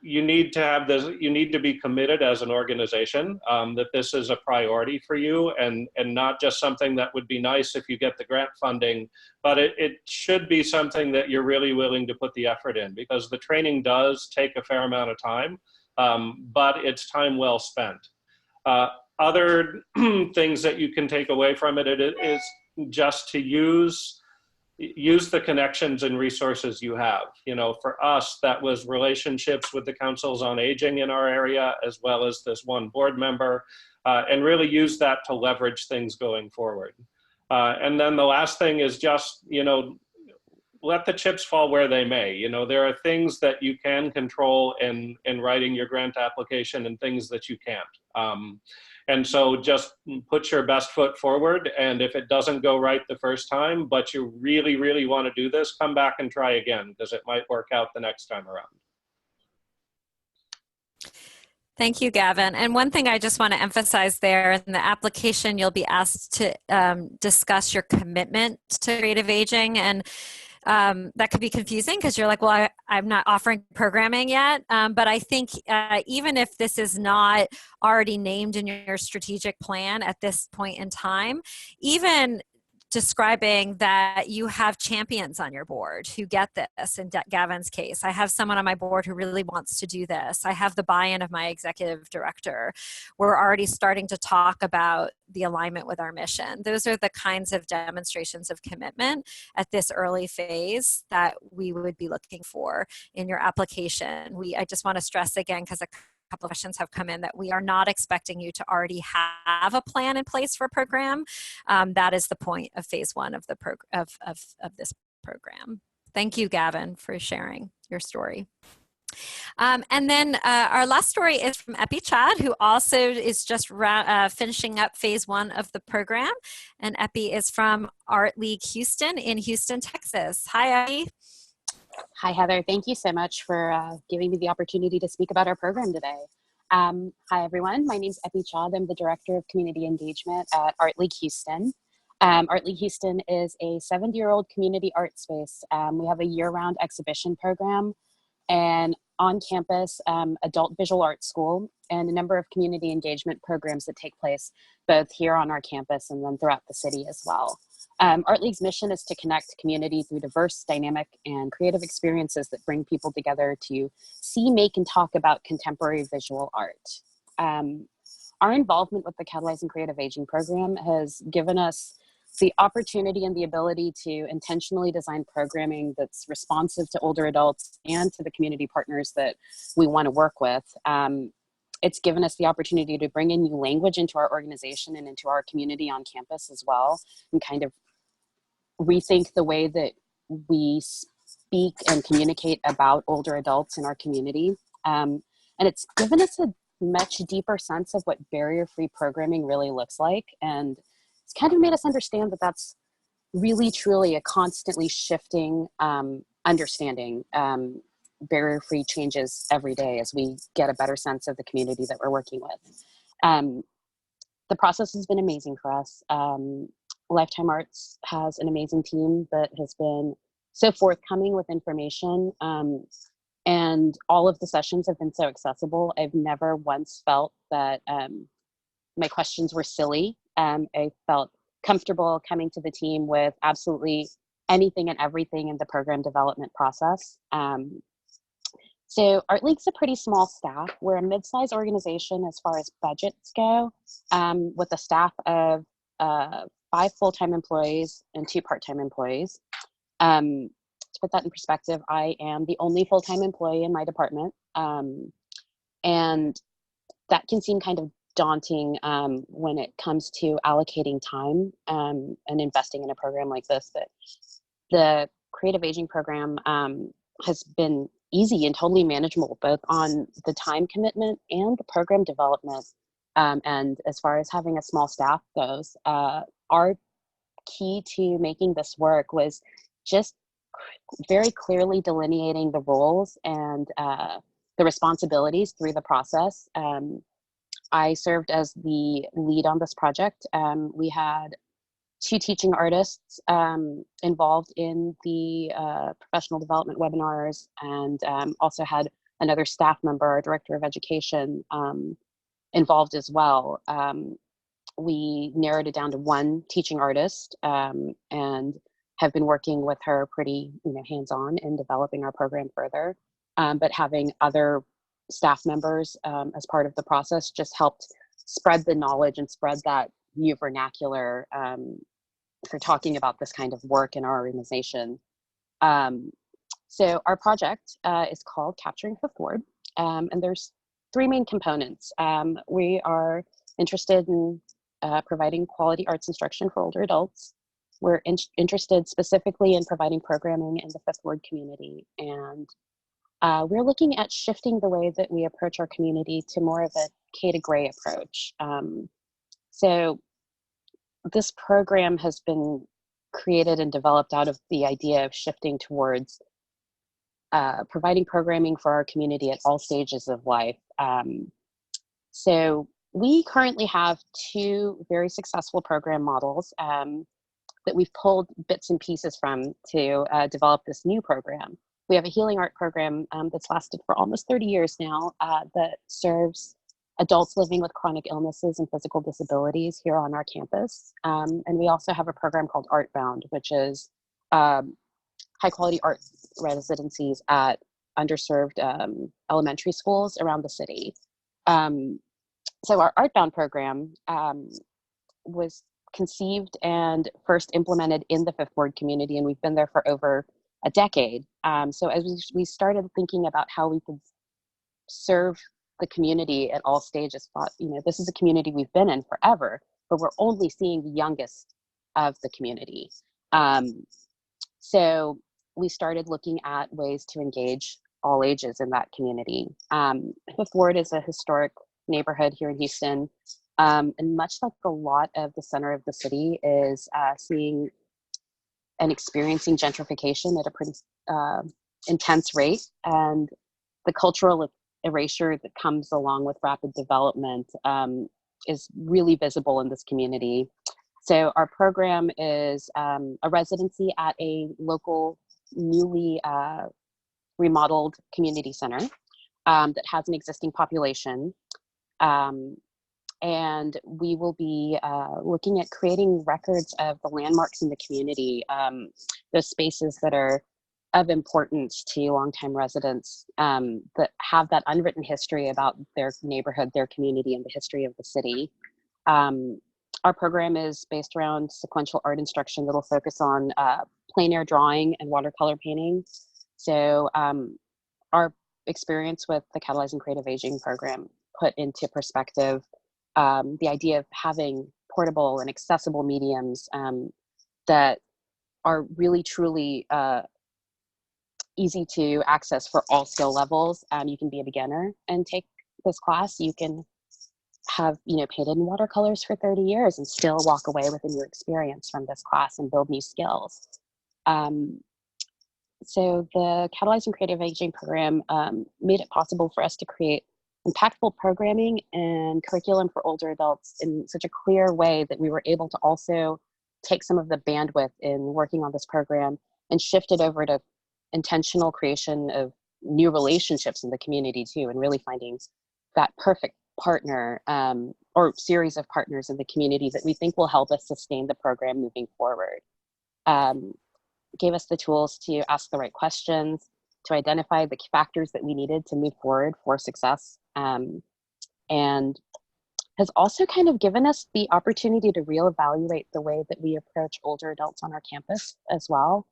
you need to be committed as an organization, that this is a priority for you, and not just something that would be nice if you get the grant funding, but it should be something that you're really willing to put the effort in, because the training does take a fair amount of time, but it's time well spent. Other things that you can take away from it is just to use the connections and resources you have. For us, that was relationships with the councils on aging in our area, as well as this one board member, and really use that to leverage things going forward. And then the last thing is just, let the chips fall where they may. There are things that you can control in writing your grant application and things that you can't. And so just put your best foot forward. And if it doesn't go right the first time, but you really, really want to do this, come back and try again, because it might work out the next time around. Thank you, Gavin. And one thing I just want to emphasize there, in the application, you'll be asked to discuss your commitment to creative aging. And that could be confusing because you're like, well, I'm not offering programming yet. But I think even if this is not already named in your strategic plan at this point in time, even describing that you have champions on your board who get this. In Gavin's case, I have someone on my board who really wants to do this. I have the buy-in of my executive director. We're already starting to talk about the alignment with our mission. Those are the kinds of demonstrations of commitment at this early phase that we would be looking for in your application. I just want to stress again, because a couple of questions have come in, that we are not expecting you to already have a plan in place for a program. That is the point of phase one of the of this program. Thank you, Gavin, for sharing your story. And then our last story is from Epi Chad, who also is just finishing up phase one of the program. And Epi is from Art League Houston in Houston, Texas. Hi, Epi. Hi, Heather. Thank you so much for giving me the opportunity to speak about our program today. Hi, everyone. My name is Epi Chad. I'm the Director of Community Engagement at Art League Houston. Art League Houston is a 70-year-old community art space. We have a year-round exhibition program, and on-campus adult visual arts school, and a number of community engagement programs that take place both here on our campus and then throughout the city as well. Art League's mission is to connect community through diverse, dynamic, and creative experiences that bring people together to see, make, and talk about contemporary visual art. Our involvement with the Catalyzing Creative Aging program has given us the opportunity and the ability to intentionally design programming that's responsive to older adults and to the community partners that we want to work with. It's given us the opportunity to bring in new language into our organization and into our community on campus as well, and kind of rethink the way that we speak and communicate about older adults in our community. And it's given us a much deeper sense of what barrier-free programming really looks like. And it's kind of made us understand that that's really, truly a constantly shifting understanding. Barrier-free changes every day as we get a better sense of the community that we're working with. The process has been amazing for us. Lifetime Arts has an amazing team that has been so forthcoming with information, and all of the sessions have been so accessible. I've never once felt that my questions were silly. I felt comfortable coming to the team with absolutely anything and everything in the program development process. So Art League's a pretty small staff. We're a mid-sized organization as far as budgets go, with a staff of 5 full-time employees and 2 part-time employees. To put that in perspective, I am the only full-time employee in my department. And that can seem kind of daunting when it comes to allocating time and investing in a program like this. But the Creative Aging program has been easy and totally manageable, both on the time commitment and the program development. And as far as having a small staff goes, our key to making this work was just very clearly delineating the roles and the responsibilities through the process. I served as the lead on this project. We had 2 teaching artists involved in the professional development webinars, and also had another staff member, our director of education, involved as well. We narrowed it down to 1 teaching artist, and have been working with her pretty hands-on in developing our program further. But having other staff members as part of the process just helped spread the knowledge and spread that new vernacular for talking about this kind of work in our organization. So our project is called Capturing Fifth Ward, and there's 3 main components. We are interested in providing quality arts instruction for older adults. We're interested specifically in providing programming in the Fifth Ward community, and we're looking at shifting the way that we approach our community to more of a K to Gray approach. So this program has been created and developed out of the idea of shifting towards providing programming for our community at all stages of life. So we currently have 2 very successful program models. that we've pulled bits and pieces from to develop this new program. We have a healing art program that's lasted for almost 30 years now that serves adults living with chronic illnesses and physical disabilities here on our campus. And we also have a program called Artbound, which is high quality art residencies at underserved elementary schools around the city. So our Artbound program was conceived and first implemented in the Fifth Ward community, and we've been there for over a decade. So as we started thinking about how we could serve the community at all stages, thought, this is a community we've been in forever, but we're only seeing the youngest of the community. So we started looking at ways to engage all ages in that community. Fifth Ward is a historic neighborhood here in Houston. And much like a lot of the center of the city is seeing and experiencing gentrification at a pretty intense rate, and the cultural erasure that comes along with rapid development is really visible in this community. So our program is a residency at a local newly remodeled community center that has an existing population. And we will be looking at creating records of the landmarks in the community, those spaces that are of importance to longtime residents that have that unwritten history about their neighborhood, their community, and the history of the city. Our program is based around sequential art instruction that'll focus on plein air drawing and watercolor painting. So our experience with the Catalyzing Creative Aging program put into perspective the idea of having portable and accessible mediums that are really truly easy to access for all skill levels. You can be a beginner and take this class. You can have painted in watercolors for 30 years and still walk away with a new experience from this class and build new skills. So the Catalyzing Creative Aging program made it possible for us to create impactful programming and curriculum for older adults in such a clear way that we were able to also take some of the bandwidth in working on this program and shift it over to intentional creation of new relationships in the community too, and really finding that perfect partner or series of partners in the community that we think will help us sustain the program moving forward. Gave us the tools to ask the right questions, to identify the factors that we needed to move forward for success, and has also kind of given us the opportunity to reevaluate the way that we approach older adults on our campus as well.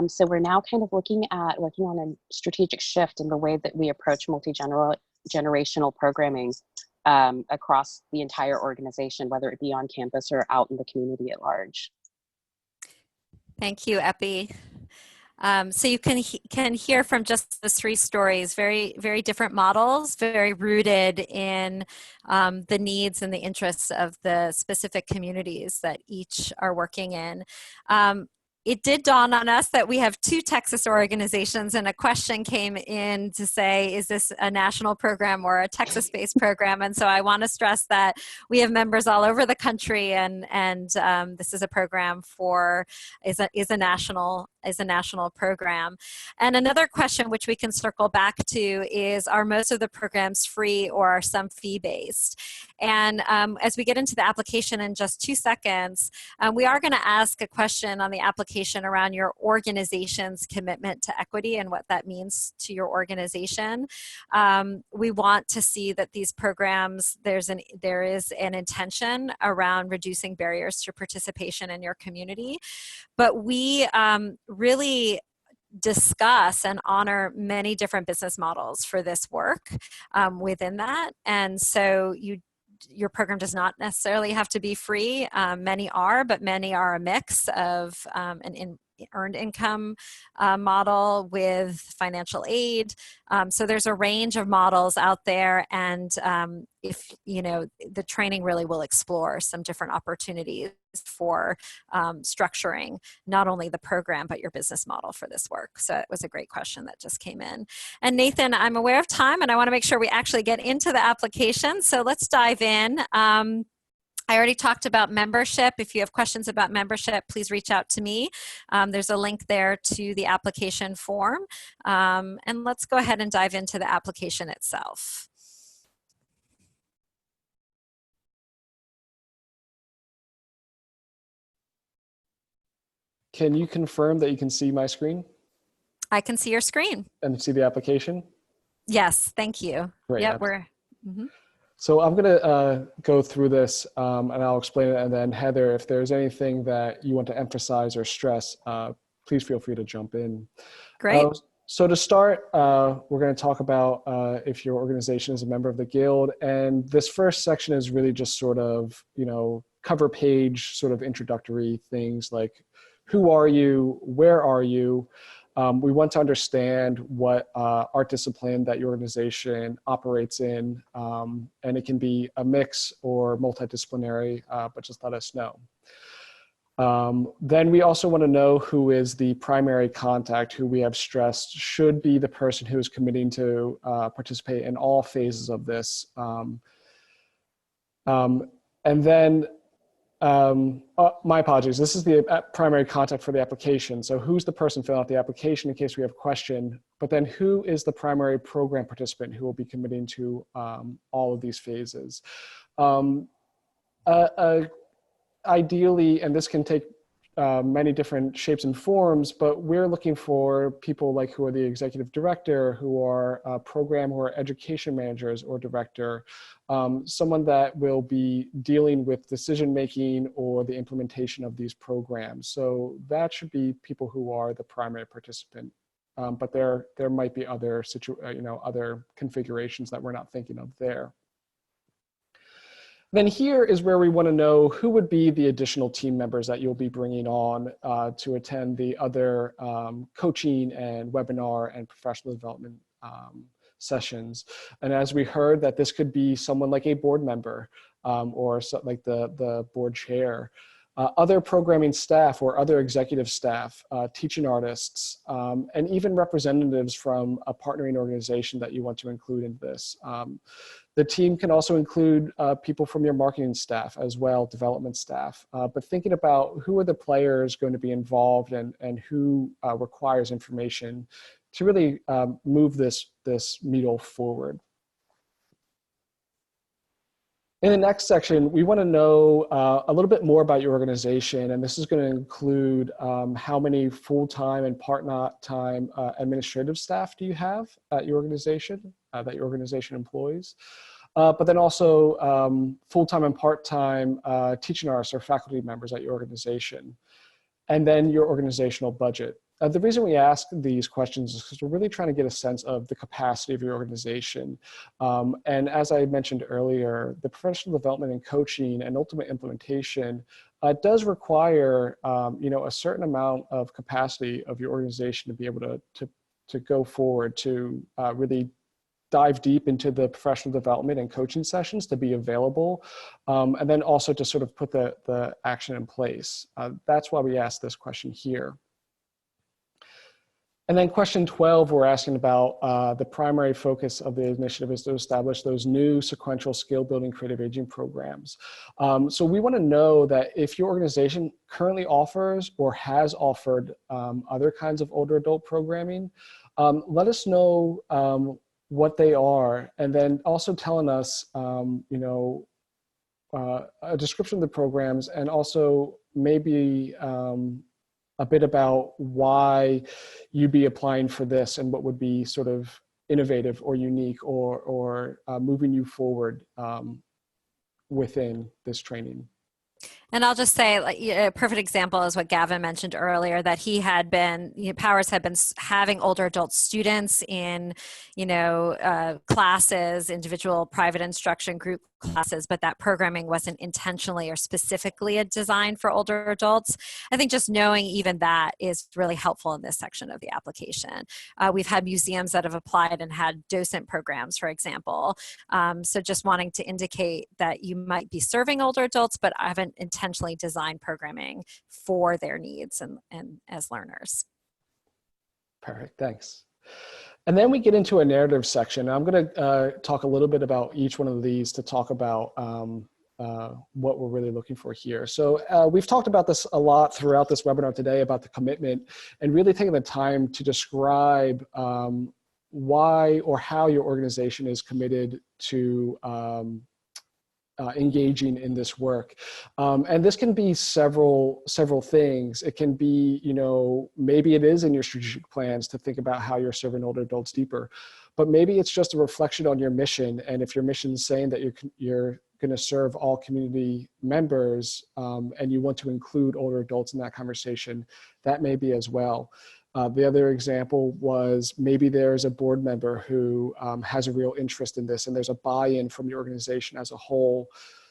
So we're now kind of working on a strategic shift in the way that we approach multi-generational programming across the entire organization, whether it be on campus or out in the community at large. Thank you, Epi. So you can hear from just the three stories, very, very different models, very rooted in the needs and the interests of the specific communities that each are working in. It did dawn on us that we have two Texas organizations, and a question came in to say, is this a national program or a Texas-based program? And so I want to stress that we have members all over the country, and this is a program is a national program. And another question which we can circle back to is, are most of the programs free or are some fee-based? And as we get into the application in just 2 seconds, we are going to ask a question on the application around your organization's commitment to equity and what that means to your organization. We want to see that these programs, there is an intention around reducing barriers to participation in your community, but we really discuss and honor many different business models for this work within that. And so your program does not necessarily have to be free. Many are, but many are a mix of an earned income model with financial aid. So there's a range of models out there, and if the training really will explore some different opportunities for structuring not only the program but your business model for this work. So it was a great question that just came in. And Nathan, I'm aware of time and I want to make sure we actually get into the application. So let's dive in. I already talked about membership. If you have questions about membership, please reach out to me. There's a link there to the application form. And let's go ahead and dive into the application itself. Can you confirm that you can see my screen I can see your screen. and see the application? Yes, thank you. Great. Yep, we're. Mhm. So I'm going to go through this and I'll explain it. And then Heather, if there's anything that you want to emphasize or stress, please feel free to jump in. Great. So to start, we're going to talk about if your organization is a member of the Guild. And this first section is really just sort of, cover page sort of introductory things like, who are you? Where are you? We want to understand what art discipline that your organization operates in, and it can be a mix or multidisciplinary, but just let us know. Then we also want to know who is the primary contact, who we have stressed should be the person who is committing to participate in all phases of this. And then my apologies. This is the primary contact for the application. So who's the person filling out the application in case we have a question, but then who is the primary program participant who will be committing to all of these phases? Ideally, and this can take many different shapes and forms, but we're looking for people like who are the executive director, who are program or education managers or director, someone that will be dealing with decision-making or the implementation of these programs. So that should be people who are the primary participant. But there might be other other configurations that we're not thinking of there. Then here is where we want to know who would be the additional team members that you'll be bringing on to attend the other coaching and webinar and professional development sessions. And as we heard, that this could be someone like a board member or like the board chair, other programming staff or other executive staff, teaching artists, and even representatives from a partnering organization that you want to include in this. The team can also include people from your marketing staff as well, development staff, but thinking about who are the players going to be involved and who requires information to really move this needle forward. In the next section, we want to know a little bit more about your organization, and this is going to include how many full-time and part-time administrative staff do you have at your organization, that your organization employs, but then also full-time and part-time teaching artists or faculty members at your organization, and then your organizational budget. The reason we ask these questions is because we're really trying to get a sense of the capacity of your organization. And as I mentioned earlier, the professional development and coaching and ultimate implementation does require a certain amount of capacity of your organization to be able to go forward, to really dive deep into the professional development and coaching sessions, to be available, and then also to sort of put the action in place. That's why we asked this question here. And then question 12, we're asking about the primary focus of the initiative is to establish those new sequential skill building creative aging programs. So we want to know that if your organization currently offers or has offered other kinds of older adult programming, let us know what they are, and then also telling us a description of the programs, and also maybe a bit about why you'd be applying for this and what would be sort of innovative or unique or moving you forward within this training. And I'll just say, like, a perfect example is what Gavin mentioned earlier, that he had been, Powers had been having older adult students in, classes, individual private instruction group classes, but that programming wasn't intentionally or specifically designed for older adults. I think just knowing even that is really helpful in this section of the application. We've had museums that have applied and had docent programs, for example. So just wanting to indicate that you might be serving older adults, but haven't intentionally designed programming for their needs and as learners. Perfect, thanks. And then we get into a narrative section. I'm going to talk a little bit about each one of these to talk about what we're really looking for here. So we've talked about this a lot throughout this webinar today about the commitment, and really taking the time to describe why or how your organization is committed to engaging in this work. And this can be several things. It can be, maybe it is in your strategic plans to think about how you're serving older adults deeper, but maybe it's just a reflection on your mission. And if your mission is saying that you're going to serve all community members and you want to include older adults in that conversation, that may be as well. The other example was maybe there's a board member who has a real interest in this, and there's a buy-in from your organization as a whole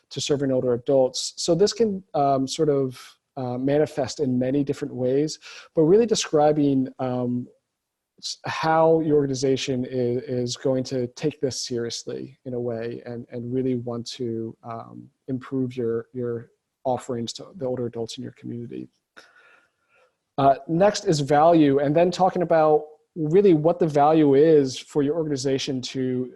to serving older adults. So this can sort of manifest in many different ways, but really describing how your organization is going to take this seriously in a way, and really want to improve your offerings to the older adults in your community. Next is value, and then talking about really what the value is for your organization to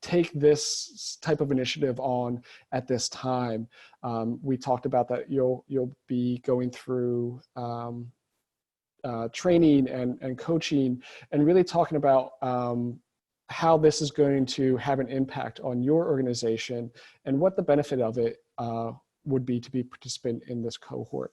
take this type of initiative on at this time. We talked about that you'll be going through training and coaching, and really talking about how this is going to have an impact on your organization and what the benefit of it would be to be a participant in this cohort.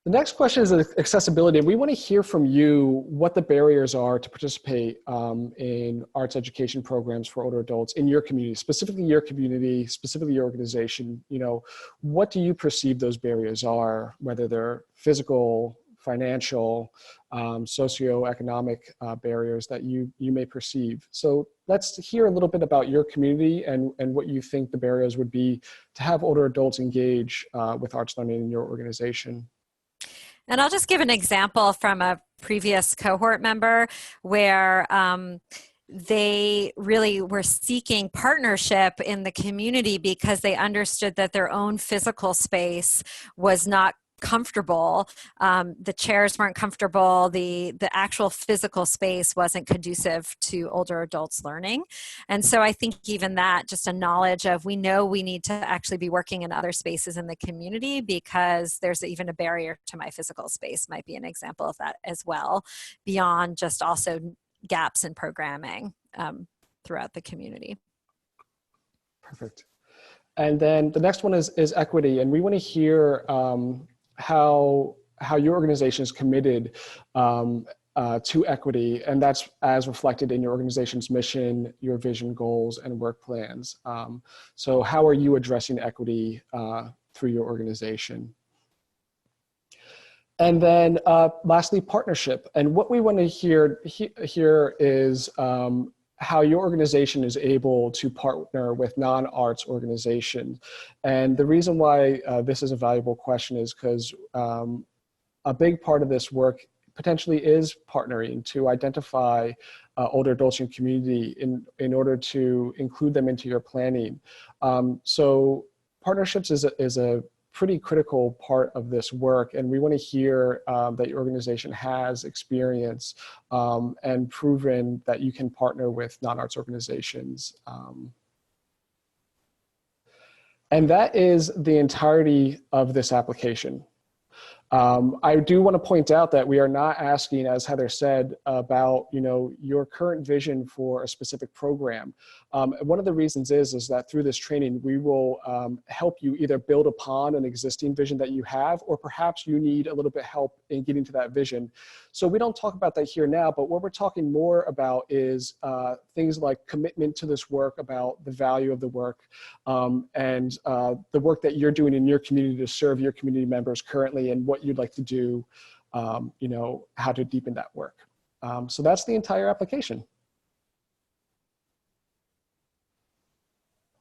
The next question is accessibility. We want to hear from you what the barriers are to participate in arts education programs for older adults in your community, specifically your organization. What do you perceive those barriers are, whether they're physical, financial, socioeconomic barriers that you may perceive. So let's hear a little bit about your community and what you think the barriers would be to have older adults engage with arts learning in your organization. And I'll just give an example from a previous cohort member where they really were seeking partnership in the community because they understood that their own physical space was not comfortable. The chairs weren't comfortable. The actual physical space wasn't conducive to older adults learning. And so I think even that, just a knowledge of, we know we need to actually be working in other spaces in the community because there's even a barrier to my physical space, might be an example of that as well, beyond just also gaps in programming throughout the community. Perfect. And then the next one is equity. And we want to hear how your organization is committed to equity, and that's as reflected in your organization's mission, your vision, goals, and work plans. So how are you addressing equity through your organization? And then lastly, partnership. And what we want to hear here is how your organization is able to partner with non-arts organizations. And the reason why this is a valuable question is because a big part of this work potentially is partnering to identify older adults in community in order to include them into your planning. So partnerships is a pretty critical part of this work, and we want to hear that your organization has experience and proven that you can partner with non-arts organizations. And that is the entirety of this application. I do want to point out that we are not asking, as Heather said, about your current vision for a specific program. One of the reasons is that through this training, we will help you either build upon an existing vision that you have, or perhaps you need a little bit help in getting to that vision. So we don't talk about that here now, but what we're talking more about is things like commitment to this work, about the value of the work, and the work that you're doing in your community to serve your community members currently, and what you'd like to do, how to deepen that work. So that's the entire application.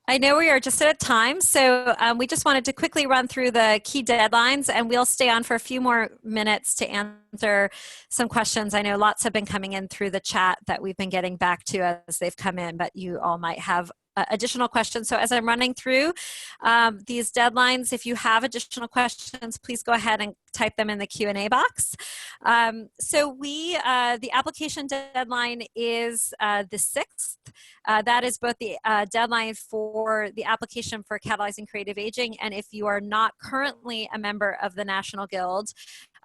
I know we are just at time, so we just wanted to quickly run through the key deadlines, and we'll stay on for a few more minutes to answer some questions. I know lots have been coming in through the chat that we've been getting back to as they've come in, but you all might have additional questions. So as I'm running through these deadlines, if you have additional questions, please go ahead and type them in the Q&A box. The application deadline is the 6th. That is both the deadline for the application for Catalyzing Creative Aging, and if you are not currently a member of the National Guild,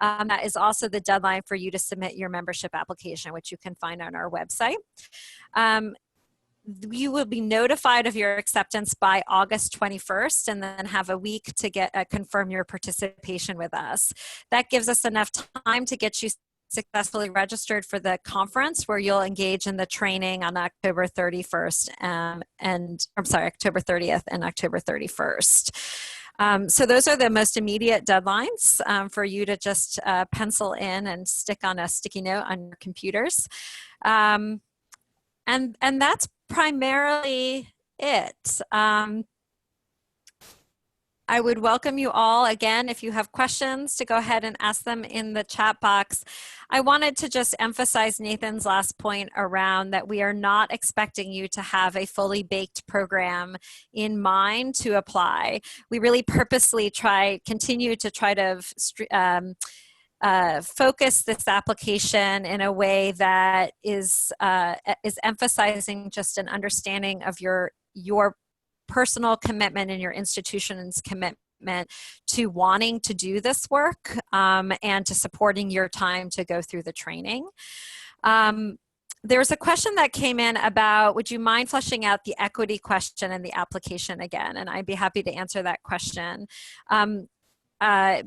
that is also the deadline for you to submit your membership application, which you can find on our website. You will be notified of your acceptance by August 21st, and then have a week to confirm your participation with us. That gives us enough time to get you successfully registered for the conference, where you'll engage in the training on October 31st October 30th and October 31st. So those are the most immediate deadlines for you to just pencil in and stick on a sticky note on your computers. And that's primarily it. I would welcome you all, again, if you have questions, to go ahead and ask them in the chat box. I wanted to just emphasize Nathan's last point around that we are not expecting you to have a fully baked program in mind to apply. We really purposely continue to try to focus this application in a way that is emphasizing just an understanding of your personal commitment and your institution's commitment to wanting to do this work and to supporting your time to go through the training. There's a question that came in about, would you mind fleshing out the equity question in the application again? And I'd be happy to answer that question.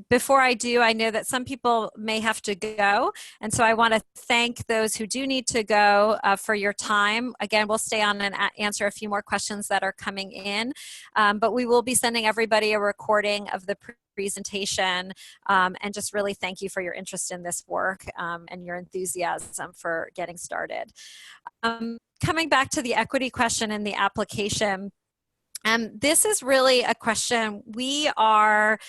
Before I do, I know that some people may have to go, and so I want to thank those who do need to go for your time. Again, we'll stay on and answer a few more questions that are coming in, but we will be sending everybody a recording of the presentation, and just really thank you for your interest in this work and your enthusiasm for getting started. Coming back to the equity question in the application, this is really a question we are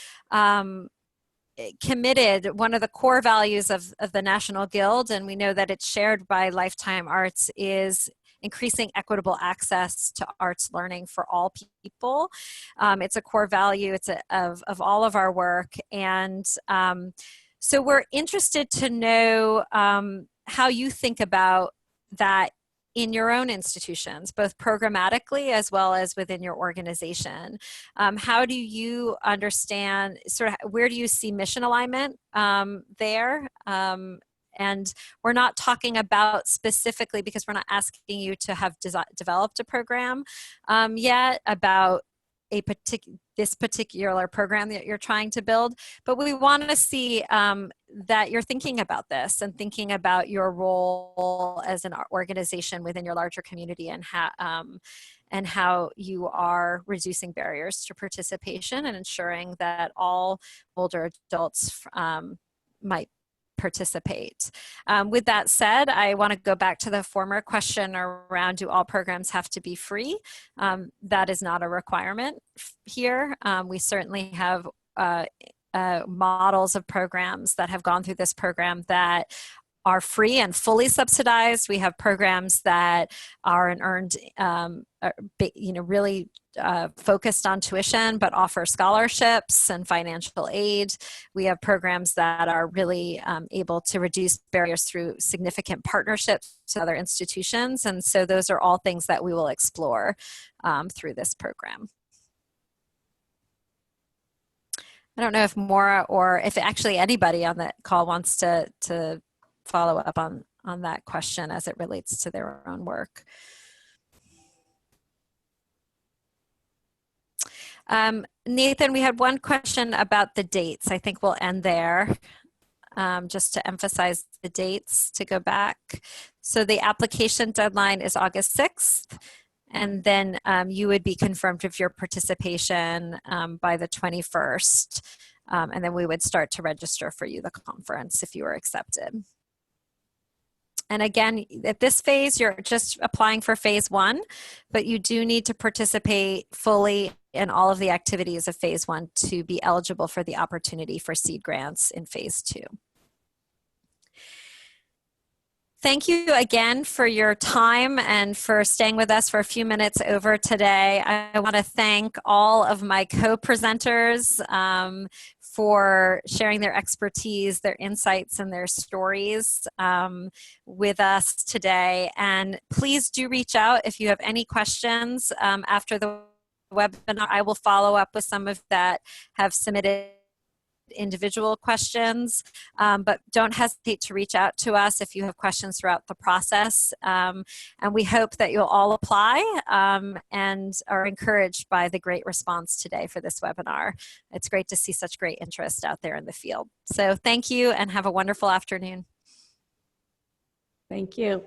committed. One of the core values of the National Guild, and we know that it's shared by Lifetime Arts, is increasing equitable access to arts learning for all people. It's a core value. It's of all of our work. And so we're interested to know how you think about that in your own institutions, both programmatically as well as within your organization. How do you understand, where do you see mission alignment there? And we're not talking about specifically, because we're not asking you to have developed a program yet about this particular program that you're trying to build, but we want to see that you're thinking about this and thinking about your role as an organization within your larger community, and how you are reducing barriers to participation and ensuring that all older adults might participate. With that said, I want to go back to the former question around, do all programs have to be free? That is not a requirement here. We certainly have models of programs that have gone through this program that are free and fully subsidized. We have programs that are an earned, really focused on tuition, but offer scholarships and financial aid. We have programs that are really able to reduce barriers through significant partnerships to other institutions. And so those are all things that we will explore through this program. I don't know if Maura, or if actually anybody on the call wants to follow up on that question as it relates to their own work. Nathan, we had one question about the dates. I think we'll end there, just to emphasize the dates to go back. So the application deadline is August 6th, and then you would be confirmed of your participation by the 21st, and then we would start to register for you the conference if you were accepted. And again, at this phase, you're just applying for phase 1, but you do need to participate fully in all of the activities of phase 1 to be eligible for the opportunity for seed grants in phase 2. Thank you again for your time and for staying with us for a few minutes over today. I want to thank all of my co-presenters for sharing their expertise, their insights, and their stories with us today. And please do reach out if you have any questions after the webinar. I will follow up with some of that have submitted individual questions, but don't hesitate to reach out to us if you have questions throughout the process. And we hope that you'll all apply and are encouraged by the great response today for this webinar. It's great to see such great interest out there in the field. So thank you and have a wonderful afternoon. Thank you.